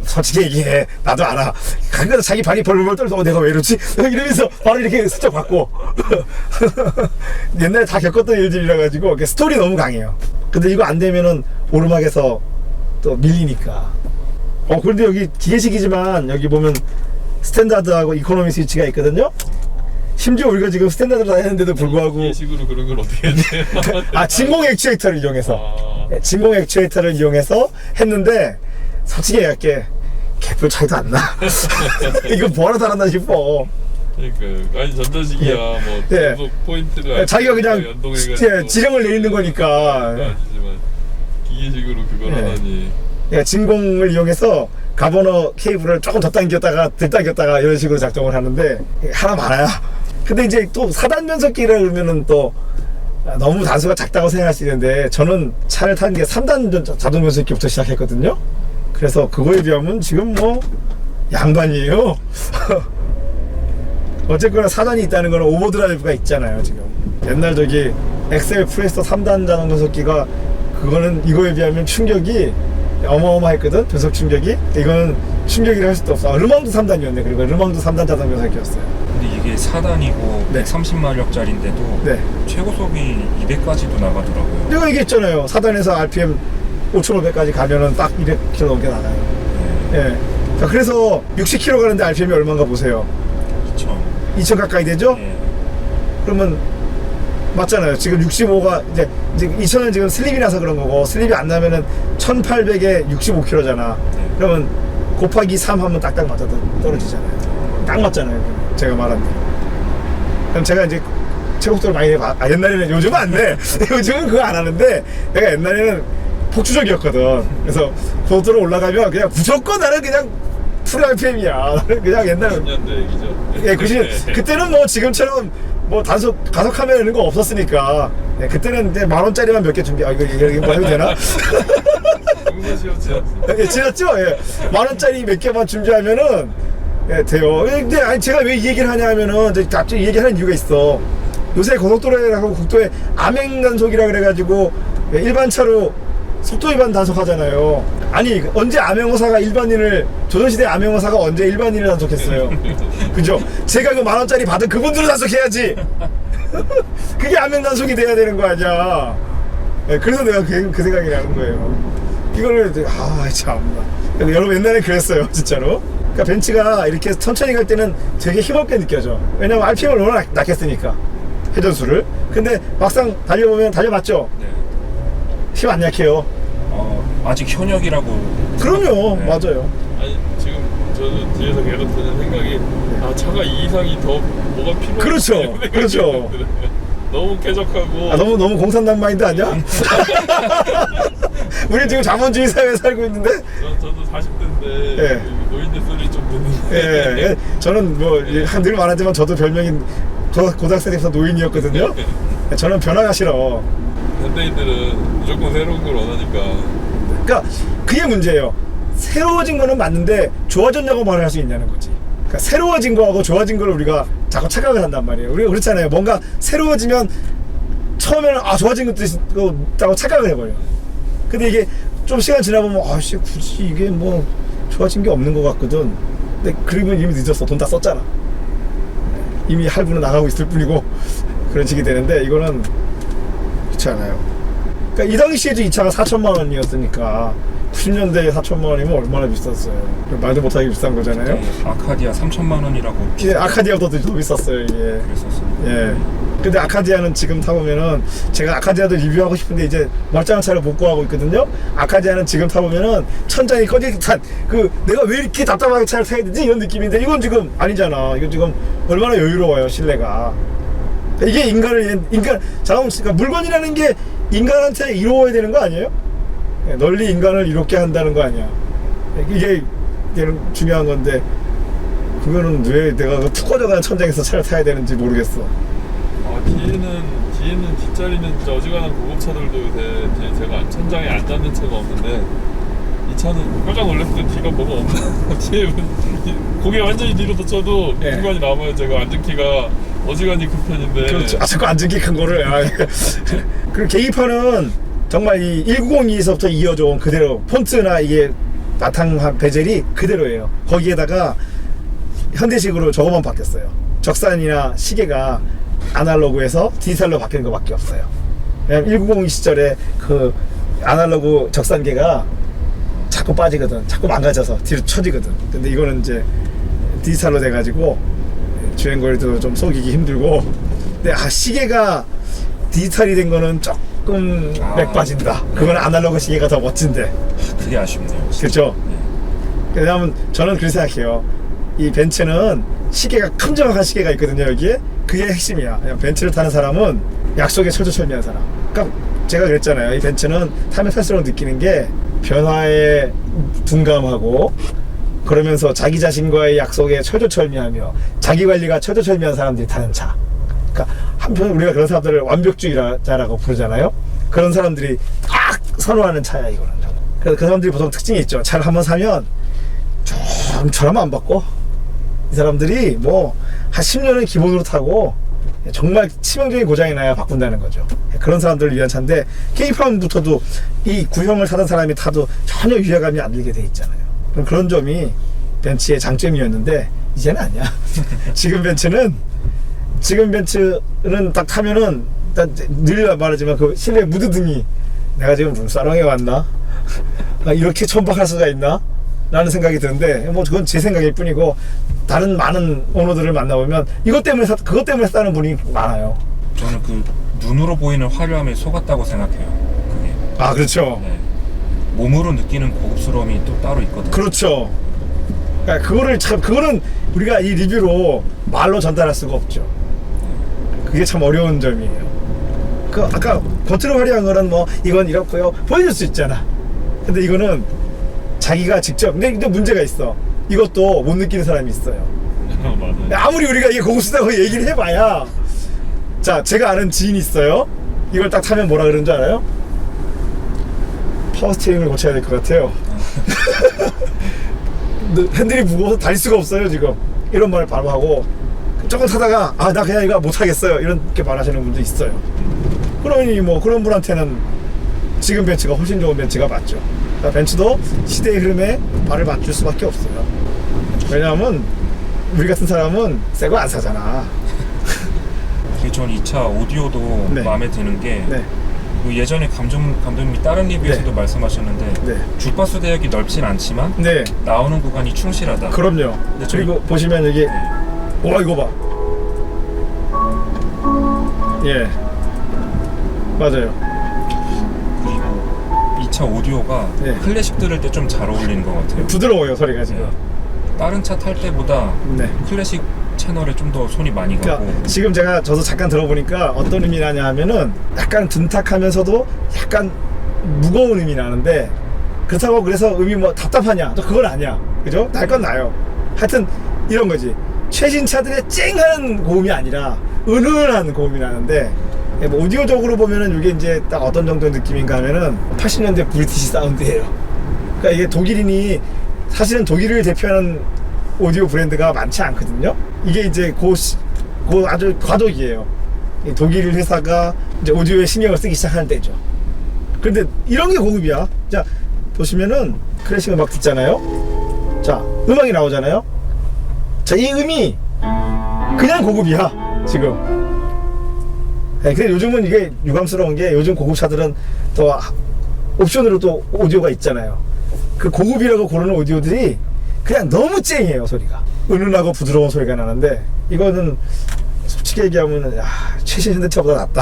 솔직히 얘기해. 나도 알아. 가끔가다 자기 발이 벌벌 떨면서 내가 왜 이러지? 이러면서 바로 이렇게 슬쩍 받고. 옛날에 다 겪었던 일들이라 가지고 스토리 너무 강해요. 근데 이거 안 되면은 오르막에서 또 밀리니까. 그런데 여기 기계식이지만 여기 보면 스탠다드하고 이코노미 스위치가 있거든요. 심지어 우리가 지금 스탠다드로 다녔는데도 불구하고 예식으로 그런 걸 어떻게 했지? 진공 액추에이터를 이용해서 진공 액추에이터를 이용해서 했는데 솔직히 얘기할게 개뿔 차이도 안 나. 이거 뭐하러 달았나 싶어. 그러니까 아니 전자식이야 예. 뭐 예. 계속 포인트를 자기가 그냥 연동해가지고 지령을 내리는 거니까. 아니지만 기계식으로 그걸 예. 하다니. 예, 진공을 이용해서 가버너 케이블을 조금 더 당겼다가 덜 당겼다가 이런 식으로 작동을 하는데 하나 많아요. 근데 이제 또 4단 변속기를 그러면은 또 너무 단수가 작다고 생각할 수 있는데 저는 차를 탄 게 3단 자동 변속기부터 시작했거든요. 그래서 그거에 비하면 지금 뭐 양반이에요. 어쨌거나 4단이 있다는 거는 오버드라이브가 있잖아요. 지금 옛날 저기 엑셀 프레스터 3단 자동 변속기가 그거는 이거에 비하면 충격이 어마어마했거든. 변속 충격이. 이거는 충격이라 할 수도 없어. 르망도 3단이었네. 그리고 르망도 3단 자동 변속기였어요. 근데 이게 4단이고 네. 130마력짜리인데도 네. 최고속이 200까지도 나가더라고요. 내가 얘기했잖아요. 4단에서 RPM 5,500까지 가면은 딱 200km 넘게 나가요. 예. 자, 그래서 60km 가는데 RPM이 얼마인가 보세요. 2,000 가까이 되죠? 네. 그러면 맞잖아요. 지금 65가 이제 2,000은 지금 슬립이 나서 그런 거고 슬립이 안 나면은 1,800에 65km잖아. 네. 그러면 곱하기 3 하면 딱딱 맞아 떨어지잖아요. 딱 맞잖아요. 제가 말한 대로. 그럼 제가 이제 최고속도를 많이 내봐. 옛날에는 요즘은 안 돼. 요즘은 그거 안 하는데 내가 옛날에는 폭주적이었거든. 그래서 고속도로 올라가면 그냥 무조건 나는 그냥 풀 RPM이야. 그냥 옛날에 90년대 얘기죠. 예, 그때는 뭐 지금처럼 뭐 단속 가속 카메라 이런 거 없었으니까 예, 그때는 이제 10,000원짜리만 몇 개 준비. 이거 뭐 해도 되나? 공소시효 예, 지났죠? 예, 10,000원짜리 몇 개만 준비하면은 예, 돼요. 근데 아니 제가 왜 이 얘기를 하냐 하면은 이제 갑자기 이 얘기하는 이유가 있어. 요새 고속도로라고 국도에 암행 단속이라 그래가지고 예, 일반 차로 속도 위반 단속하잖아요. 아니 언제 암행어사가 일반인을 조선시대 암행어사가 언제 일반인을 단속했어요? 그죠? 제가 그 10,000원짜리 받은 그분들을 단속해야지. 그게 암행 단속이 돼야 되는 거 아니야. 예, 그래서 내가 그 생각이 나는 거예요. 이거를 참나. 여러분 옛날에 그랬어요, 진짜로. 그러니까 벤츠가 이렇게 천천히 갈 때는 되게 힘없게 느껴져. 왜냐면 RPM을 워낙 낮겠으니까 회전수를. 근데 막상 달려보면 달려봤죠. 네. 힘 안 약해요. 아직 현역이라고. 그럼요, 네. 맞아요. 아니 지금 저는 뒤에서 계속 드는 생각이 차가 이 이상이 더 뭐가 필요해. 그렇죠, 그렇죠. 너무 쾌적하고 너무 공산당 마인드 아니야? 우리 지금 자본주의 사회에 살고 있는데. 저도 40대인데 예. 노인네 소리 좀 듣는데 예, 저는 뭐 늘 말하지만 저도 별명이 고등학생 때부터 노인이었거든요. 저는 변화가 싫어. 현대인들은 무조건 새로운 걸 원하니까. 그러니까 그게 문제예요. 새로워진 거는 맞는데 좋아졌냐고 말을 할 수 있냐는 거지. 그러니까 새로워진 거하고 좋아진 거를 우리가 자꾸 착각을 한단 말이에요. 우리가 그렇잖아요. 뭔가 새로워지면 처음에는 좋아진 것도 있다고 착각을 해버려. 근데 이게 좀 시간 지나보면 굳이 이게 뭐 좋아진 게 없는 것 같거든. 근데 그리고는 이미 늦었어. 돈 다 썼잖아. 이미 할부는 나가고 있을 뿐이고 그런 식이 되는데 이거는 그렇지 않아요. 그러니까 이 당시에도 이 차가 4,000만 원이었으니까 90년대에 4,000만 원이면 얼마나 비쌌어요. 말도 못하게 비싼 거잖아요. 아카디아 3,000만 원이라고. 아카디아보다 더 비쌌어요 이게. 그랬었어요. 예. 근데 아카디아는 지금 타보면은 제가 아카디아도 리뷰하고 싶은데 이제 멀쩡한 차를 못 구하고 있거든요. 아카디아는 지금 타보면은 천장이 꺼질 듯한 내가 왜 이렇게 답답하게 차를 타야 되지 이런 느낌인데 이건 지금 아니잖아. 이건 지금 얼마나 여유로워요 실내가. 이게 그러니까 물건이라는 게 인간한테 이로워야 되는 거 아니에요? 널리 인간을 이롭게 한다는 거 아니야. 이게 중요한 건데 그거는 왜 내가 그 툭 꺼져가는 천장에서 차를 타야 되는지 모르겠어. 뒤에는 뒷자리는 진짜 어지간한 고급차들도 요새 제가 천장에 안 닿는 차가 없는데 이 차는 깜짝 놀랐을 때 뒤가 뭐가 없나. 뒤에 고개 완전히 뒤로 젖혀도 네. 공간이 남아요. 제가 앉은 키가 어지간히 큰 편인데. 그렇죠. 자꾸 앉은 게 큰 거를. 그리고 계기판은 정말 이 1902에서부터 이어져온 그대로 폰트나 이게 바탕 베젤이 그대로예요. 거기에다가 현대식으로 저거만 바뀌었어요. 적산이나 시계가 아날로그에서 디지털로 바뀌는 것밖에 없어요. 왜냐면 1902 시절에 그 아날로그 적산계가 자꾸 빠지거든. 자꾸 망가져서 뒤로 처지거든. 근데 이거는 이제 디지털로 돼가지고 주행거리도 좀 속이기 힘들고. 근데 시계가 디지털이 된 거는 조금 맥 빠진다. 그건 아날로그 시계가 더 멋진데. 그게 아쉽네요. 그렇죠. 왜냐하면 저는 그렇게 생각해요. 이 벤츠는 시계가 큼지막한 시계가 있거든요. 여기에 그게 핵심이야. 그냥 벤츠를 타는 사람은 약속에 철저철미한 사람. 그러니까 제가 그랬잖아요. 이 벤츠는 타면 탈수록 느끼는 게 변화에 둔감하고 그러면서 자기 자신과의 약속에 철저철미하며 자기 관리가 철저철미한 사람들이 타는 차. 그러니까 한편 우리가 그런 사람들을 완벽주의자라고 부르잖아요. 그런 사람들이 딱 선호하는 차야 이거는. 그래서 그 사람들이 보통 특징이 있죠. 차를 한번 사면 좀처럼 안 바꿔. 이 사람들이 뭐 한 10년은 기본으로 타고 정말 치명적인 고장이 나야 바꾼다는 거죠. 그런 사람들을 위한 차인데 K8부터도 이 구형을 타던 사람이 타도 전혀 위화감이 안 들게 돼 있잖아요. 그런 점이 벤츠의 장점이었는데 이제는 아니야. 지금 벤츠는 딱 타면은 늘 말하지만 그 실내 무드등이 내가 지금 룸사롱에 왔나? 이렇게 천박할 수가 있나? 라는 생각이 드는데 뭐 그건 제 생각일 뿐이고 다른 많은 오너들을 만나보면 그것 때문에 샀다는 분이 많아요. 저는 그 눈으로 보이는 화려함에 속았다고 생각해요. 그게. 아 그렇죠. 네. 몸으로 느끼는 고급스러움이 또 따로 있거든요. 그렇죠. 그러니까 그거는 우리가 이 리뷰로 말로 전달할 수가 없죠. 그게 참 어려운 점이에요. 그 아까 겉으로 화려한 거는 뭐 이건 이렇고요 보여줄 수 있잖아. 근데 이거는 자기가 직접 근데 문제가 있어. 이것도 못 느끼는 사람이 있어요. 맞아요. 아무리 우리가 이게 고급스다고 얘기를 해봐야. 자, 제가 아는 지인이 있어요. 이걸 딱 타면 뭐라 그러는 줄 알아요? 파워 스티어링을 고쳐야 될 것 같아요. 핸들이 무거워서 달릴 수가 없어요 지금. 이런 말을 바로 하고 조금 타다가 나 그냥 이거 못 하겠어요 이렇게 말하시는 분도 있어요. 그러니 뭐 그런 분한테는 지금 벤츠가 훨씬 좋은 벤츠가 맞죠. 그러니까 벤츠도 시대의 흐름에 발을 맞출 수밖에 없어요. 왜냐하면 우리 같은 사람은 새 거 안 사잖아. 전 이 차 오디오도 네. 마음에 드는 게 네. 그 예전에 감독님이 다른 리뷰에서도 네. 말씀하셨는데 네. 주파수 대역이 넓진 않지만 네. 나오는 구간이 충실하다. 그럼요. 근데 그리고 보시면 여기 와 이거 봐. 예. 맞아요. 그리고 이 차 오디오가 네. 클래식 들을 때 좀 잘 어울리는 것 같아요. 부드러워요 소리가 지금. 다른 차 탈 때보다 네. 클래식 채널에 좀 더 손이 많이 가고. 그러니까 지금 저도 잠깐 들어보니까 어떤 의미 나냐 하면은 약간 둔탁하면서도 약간 무거운 의미 나는데 그렇다고 그래서 의미 뭐 답답하냐 또 그건 아니야. 그죠? 날 건 나요. 하여튼 이런 거지. 최신 차들의 쨍하는 고음이 아니라 은은한 고음이 나는데 뭐 오디오적으로 보면은 이게 이제 딱 어떤 정도의 느낌인가 하면은 80년대 브리티시 사운드예요. 그러니까 이게 독일인이 사실은 독일을 대표하는 오디오 브랜드가 많지 않거든요. 이게 이제 아주 과도기예요. 독일 회사가 이제 오디오에 신경을 쓰기 시작하는 때죠. 그런데 이런 게 고급이야. 자, 보시면은 클래식 음악 듣잖아요. 자, 음악이 나오잖아요. 자, 이 음이 그냥 고급이야, 지금. 네, 근데 요즘은 이게 유감스러운 게 요즘 고급차들은 또 옵션으로 또 오디오가 있잖아요. 그 고급이라고 고르는 오디오들이 그냥 너무 쨍해요 소리가. 은은하고 부드러운 소리가 나는데 이거는 솔직히 얘기하면 최신 현대차보다 낫다.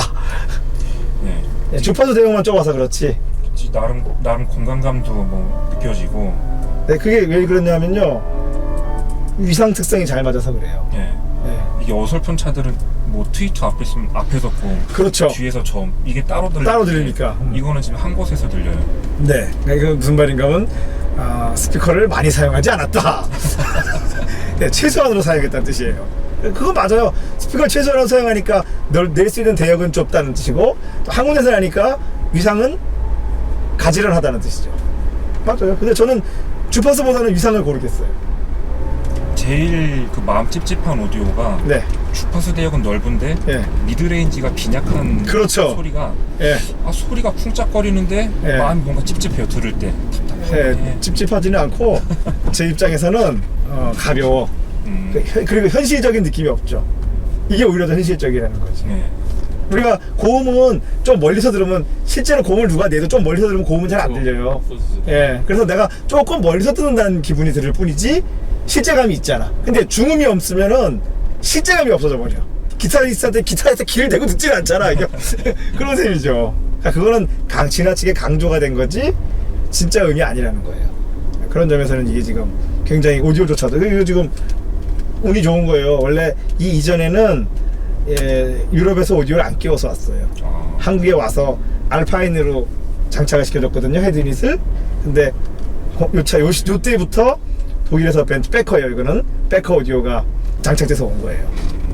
네. 주파수 대용만 좁아서 그렇지. 나름 공간감도 뭐 느껴지고. 네, 그게 왜 그러냐면요 위상 특성이 잘 맞아서 그래요. 네. 네. 이게 어설픈 차들은 뭐 트위터 앞에 있으면 앞에서 고 그렇죠. 뒤에서 저 이게 따로 들리니까. 이거는 지금 한 곳에서 들려요. 네, 그러니까 이건 무슨 말인가 하면 스피커를 많이 사용하지 않았다. 네, 최소한으로 사용했다는 뜻이에요. 그거 맞아요. 스피커를 최소한으로 사용하니까 낼 수 있는 대역은 좁다는 뜻이고 또 한 군데서 하니까 위상은 가지런하다는 뜻이죠. 맞아요. 근데 저는 주파수보다는 위상을 고르겠어요. 제일 그 마음 찝찝한 오디오가 네. 주파수 대역은 넓은데 예. 미드레인지가 빈약한 그렇죠. 소리가 예. 소리가 쿵짝거리는데 예. 마음이 뭔가 찝찝해요. 들을 때 네, 찝찝하지는 않고 제 입장에서는 가벼워. 그리고 현실적인 느낌이 없죠. 이게 오히려 더 현실적이라는 거지. 네. 우리가 고음은 좀 멀리서 들으면 실제로 고음을 누가 내도 좀 멀리서 들으면 고음은 잘 안 들려요. 예, 그래서 내가 조금 멀리서 듣는다는 기분이 들을 뿐이지 실제감이 있잖아. 근데 중음이 없으면은 실제감이 없어져 버려. 기타리스트한테 기타에서 귀를 대고 듣진 않잖아. 이게 그런 셈이죠. 그러니까 그거는 지나치게 강조가 된 거지 진짜 음이 아니라는 거예요. 그런 점에서는 이게 지금 굉장히 오디오조차도 이거 지금 운이 좋은 거예요. 원래 이 이전에는 유럽에서 오디오를 안 끼워서 왔어요. 한국에 와서 알파인으로 장착을 시켜줬거든요, 헤드유닛을. 근데 요때부터 독일에서 벤츠 백커예요. 이거는 백커 오디오가 장착돼서 온 거예요.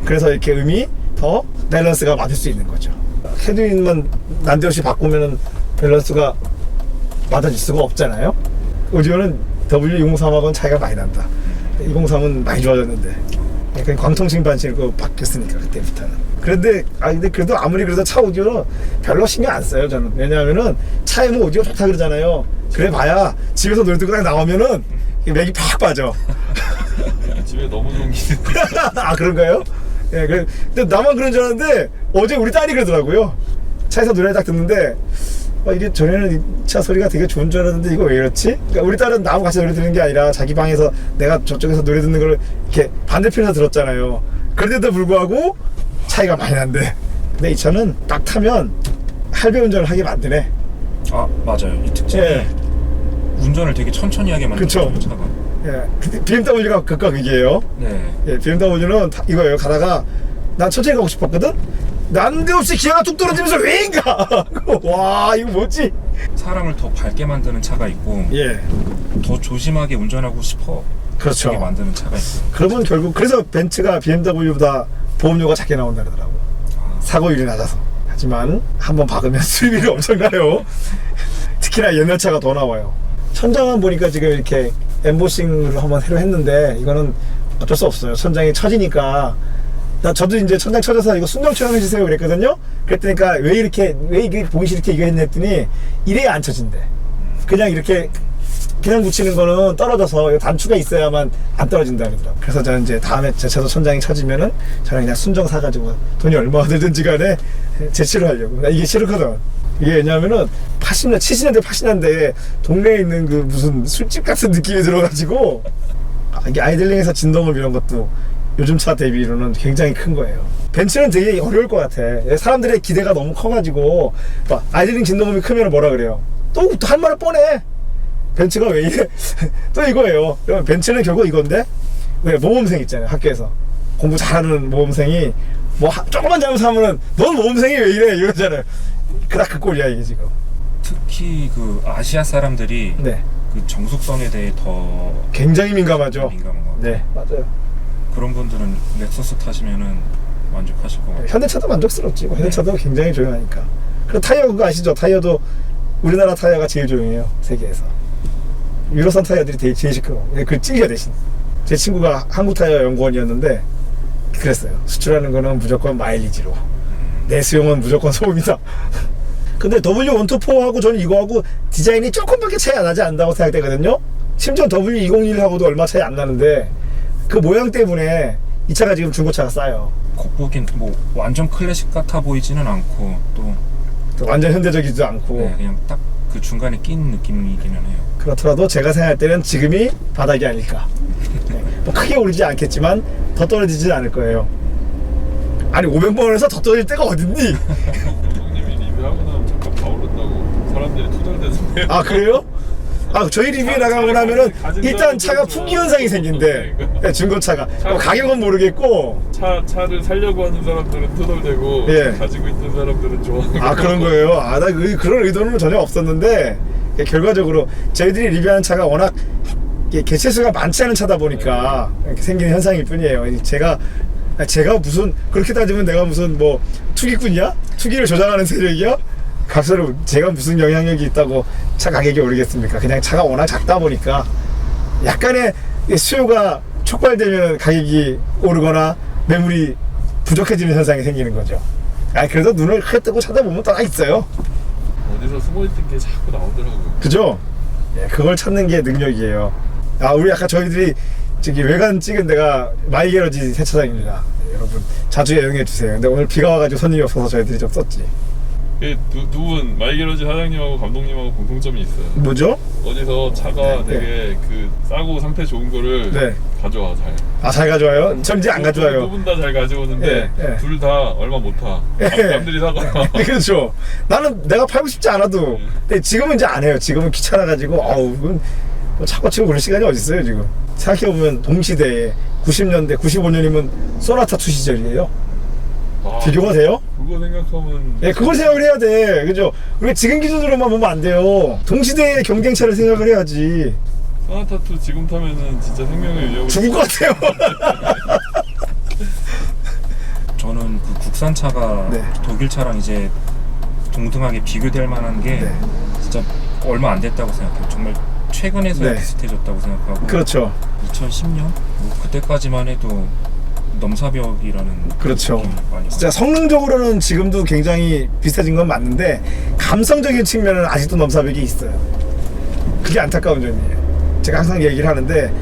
그래서 이렇게 음이 더 밸런스가 맞을 수 있는 거죠. 헤드유닛만 난데없이 바꾸면 밸런스가 맞아질 수가 없잖아요. 오디오는 W203하고는 차이가 많이 난다. 203은 많이 좋아졌는데 그냥 광통신 반신으로 바뀌었으니까 그때부터는. 근데 그래도 아무리 그래도 차 오디오는 별로 신경 안 써요 저는. 왜냐하면은 차에 뭐 오디오 좋다 그러잖아요. 그래 봐야 집에서 노래 듣고 나오면은 맥이 팍 빠져. 집에 너무 좋은 기능. 아 그런가요? 예, 근데 나만 그런 줄 알았는데 어제 우리 딸이 그러더라고요. 차에서 노래 딱 듣는데 이게 전에는 이 차 소리가 되게 좋은 줄 알았는데 이거 왜 이렇지? 그러니까 우리 딸은 나하고 같이 노래 듣는 게 아니라 자기 방에서 내가 저쪽에서 노래 듣는 걸 이렇게 반대편에서 들었잖아요. 그런데도 불구하고 차이가 많이 난대. 근데 이 차는 딱 타면 할배 운전을 하게 만드네. 아 맞아요. 이 특징이 운전을 되게 천천히 하게 만들어요. 그쵸. 차가. 예, BMW가 극과 극이에요. 네. 예, BMW는 이거예요. 가다가 난 천천히 가고 싶었거든. 난데없이 기아가 뚝 떨어지면서 왜인가? 와 이거 뭐지? 사람을 더 밝게 만드는 차가 있고 예, 더 조심하게 운전하고 싶어 그렇죠. 하게 만드는 차가 있어요. 그러면 결국 그래서 벤츠가 BMW보다 보험료가 작게 나온다 그러더라고. 사고율이 낮아서. 하지만 한번 박으면 수리비가 엄청나요. 특히나 옛날 차가 더 나와요. 천장만 보니까 지금 이렇게 엠보싱을 한번 새로 했는데 이거는 어쩔 수 없어요. 천장이 처지니까. 저도 이제 천장 쳐져서 이거 순정 촬영해주세요 그랬거든요. 그랬더니까 왜 이게 보기 싫게 이거 했더니 이래야 안 쳐진대. 그냥 이렇게 그냥 붙이는 거는 떨어져서 단추가 있어야만 안 떨어진다 그러더라고요. 그래서 저는 이제 다음에 제 차도 천장이 쳐지면은 저는 그냥 순정 사가지고 돈이 얼마나 들든지 간에 제치를 하려고. 나 이게 싫거든. 이게 왜냐면은 80년, 70년대, 80년대에 동네에 있는 그 무슨 술집 같은 느낌이 들어가지고 이게 아이들링에서 진동음 이런 것도 요즘 차 대비로는 굉장히 큰 거예요. 벤츠는 되게 어려울 것 같아. 사람들의 기대가 너무 커가지고 아이들링 진동음이 크면 뭐라 그래요? 또 할 말을 뻔해. 벤츠가 왜 이래? 또 이거예요. 벤츠는 결국 이건데 왜 모범생 있잖아요. 학교에서 공부 잘하는 모범생이 뭐 조금만 잘못하면은 넌 모범생이 왜 이래? 이러잖아요. 그닥 그 꼴이야 이게 지금. 특히 그 아시아 사람들이 네. 그 정숙성에 대해 더 굉장히 민감하죠. 민감한 것 같아요. 네, 맞아요. 그런 분들은 렉서스 타시면은 만족하실 것 같아요. 현대차도 만족스럽지. 현대차도 굉장히 조용하니까. 그리고 타이어 그거 아시죠? 타이어도 우리나라 타이어가 제일 조용해요. 세계에서. 유로산 타이어들이 되게 제일 시끄러워. 그 찔겨 대신. 제 친구가 한국 타이어 연구원이었는데 그랬어요. 수출하는 거는 무조건 마일리지로. 내 수용은 무조건 소음이다. 근데 W124하고 저는 이거하고 디자인이 조금밖에 차이 안 나지 않는다고 생각되거든요. 심지어 W201하고도 얼마 차이 안 나는데 그 모양 때문에 이 차가 지금 중고차가 싸요. 겉보긴 뭐 완전 클래식 같아 보이지는 않고 또 완전 현대적이지도 않고. 네, 그냥 딱 그 중간에 낀 느낌이기는 해요. 그렇더라도 제가 생각할 때는 지금이 바닥이 아닐까. 네, 뭐 크게 오르지 않겠지만 더 떨어지진 않을 거예요. 아니 500만원에서 더 떨어질 때가 어딨니? 감독님이 리뷰하고 나면 잠깐 다 오른다고 사람들이 투덜대던데요. 아 그래요? 아 저희 리뷰에 나가고 나면은 일단 차가 풍기 현상이 생긴대. 네, 중고차가 가격은 모르겠고 차를 살려고 하는 사람들은 투덜대고 예. 가지고 있는 사람들은 좋아하고. 아 그런 거예요? 아 나 그런 의도는 전혀 없었는데 결과적으로 저희들이 리뷰하는 차가 워낙 개체수가 많지 않은 차다 보니까 이렇게 생기는 현상일 뿐이에요. 제가 무슨 그렇게 따지면 내가 무슨 뭐 투기꾼이야? 투기를 조장하는 세력이야? 값으로 제가 무슨 영향력이 있다고 차 가격이 오르겠습니까? 그냥 차가 워낙 작다 보니까 약간의 수요가 촉발되면 가격이 오르거나 매물이 부족해지는 현상이 생기는 거죠. 그래도 눈을 크게 뜨고 찾아보면 또 다 있어요. 어디서 숨어있던 게 자꾸 나오더라고요. 그죠? 예, 그걸 찾는 게 능력이에요. 우리 아까 저희들이 저기 외관 찍은 데가 마이게러지 세차장입니다. 여러분 자주 애용해 주세요. 근데 오늘 비가 와가지고 손님이 없어서 저희들이 좀 썼지. 두 분 마이게러지 사장님하고 감독님하고 공통점이 있어요. 뭐죠? 어디서 차가 되게 그 싸고 상태 좋은 거를 가져와 잘. 잘 가져와요? 전 이제 안 가져와요. 두 분 다 잘 가져오는데 둘 다 얼마 못 타. 남들이 사가. 그렇죠. 나는 내가 팔고 싶지 않아도. 근데 지금은 이제 안 해요. 지금은 귀찮아가지고 이건 뭐 차고 치고 그럴 시간이 어딨어요 지금. 생각해보면 동시대에 90년대, 95년이면 소나타 2 시절이에요. 아, 비교가 돼요? 그거 생각하면 예, 그걸 생각을 해야 돼. 그죠? 우리가 지금 기준으로만 보면 안 돼요. 동시대의 경쟁차를 생각을 해야지. 소나타2 지금 타면은 진짜 생명의 위협을 죽을 것 같아요. 저는 그 국산차가 네. 독일차랑 이제 동등하게 비교될 만한 게 네. 진짜 얼마 안 됐다고 생각해요. 정말 최근에서야 네. 비슷해졌다고 생각하고 그렇죠. 2010년 뭐 그때까지만 해도 넘사벽이라는 그렇죠. 느낌이 많이 진짜 성능적으로는 지금도 굉장히 비슷해진 건 맞는데 감성적인 측면은 아직도 넘사벽이 있어요. 그게 안타까운 점이에요. 제가 항상 얘기를 하는데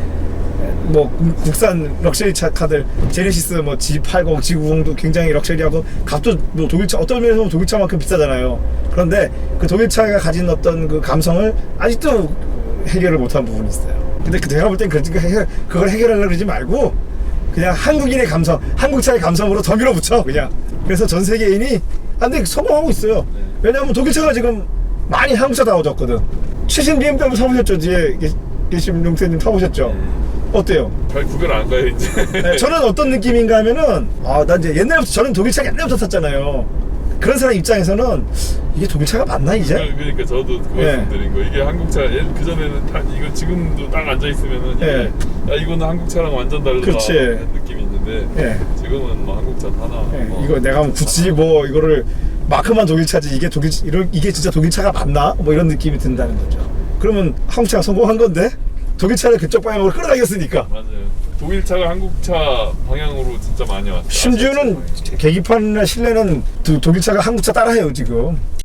뭐 국산 럭셔리 차 카들 제네시스 뭐 G80, G90도 굉장히 럭셔리하고 값도 뭐 독일차 어떤 면에서 보면 독일차만큼 비싸잖아요. 그런데 그 독일차가 가진 어떤 그 감성을 아직도 해결을 못한 부분이 있어요. 근데 제가 볼 땐 그걸 해결하려고 그러지 말고 그냥 한국인의 감성, 한국차의 감성으로 더 밀어붙여 그냥. 그래서 전 세계인이 근데 성공하고 있어요. 왜냐하면 독일차가 지금 많이 한국차 나오졌거든. 최신 BMW 타보셨죠? 뒤에 계신 용태님 타보셨죠? 어때요? 잘 구별 안 가요 이제. 네, 저는 어떤 느낌인가 하면은 난 이제 옛날부터 저는 독일차 옛날부터 탔잖아요. 그런 사람 입장에서는 이게 독일차가 맞나 이제? 그러니까 저도 그 네. 말씀드린 거 이게 한국차 그 전에는 이거 지금도 딱 앉아 있으면은 이게 네. 야 이거는 한국차랑 완전 다르다 그렇지. 이런 느낌이 있는데 네. 지금은 뭐 한국차 하나 네, 뭐 이거 내가 뭐 굳이 뭐 이거를 마크만 독일차지 이게 이게 진짜 독일차가 맞나? 뭐 이런 느낌이 든다는 거죠. 그러면 한국차가 성공한 건데 독일차를 그쪽 방향으로 끌어가겠으니까. 맞아요. 독일차가 한국차 방향으로 진짜 많이 왔어요. 심지어는 계기판이나 실내는 독일차가 한국차 따라해요 지금.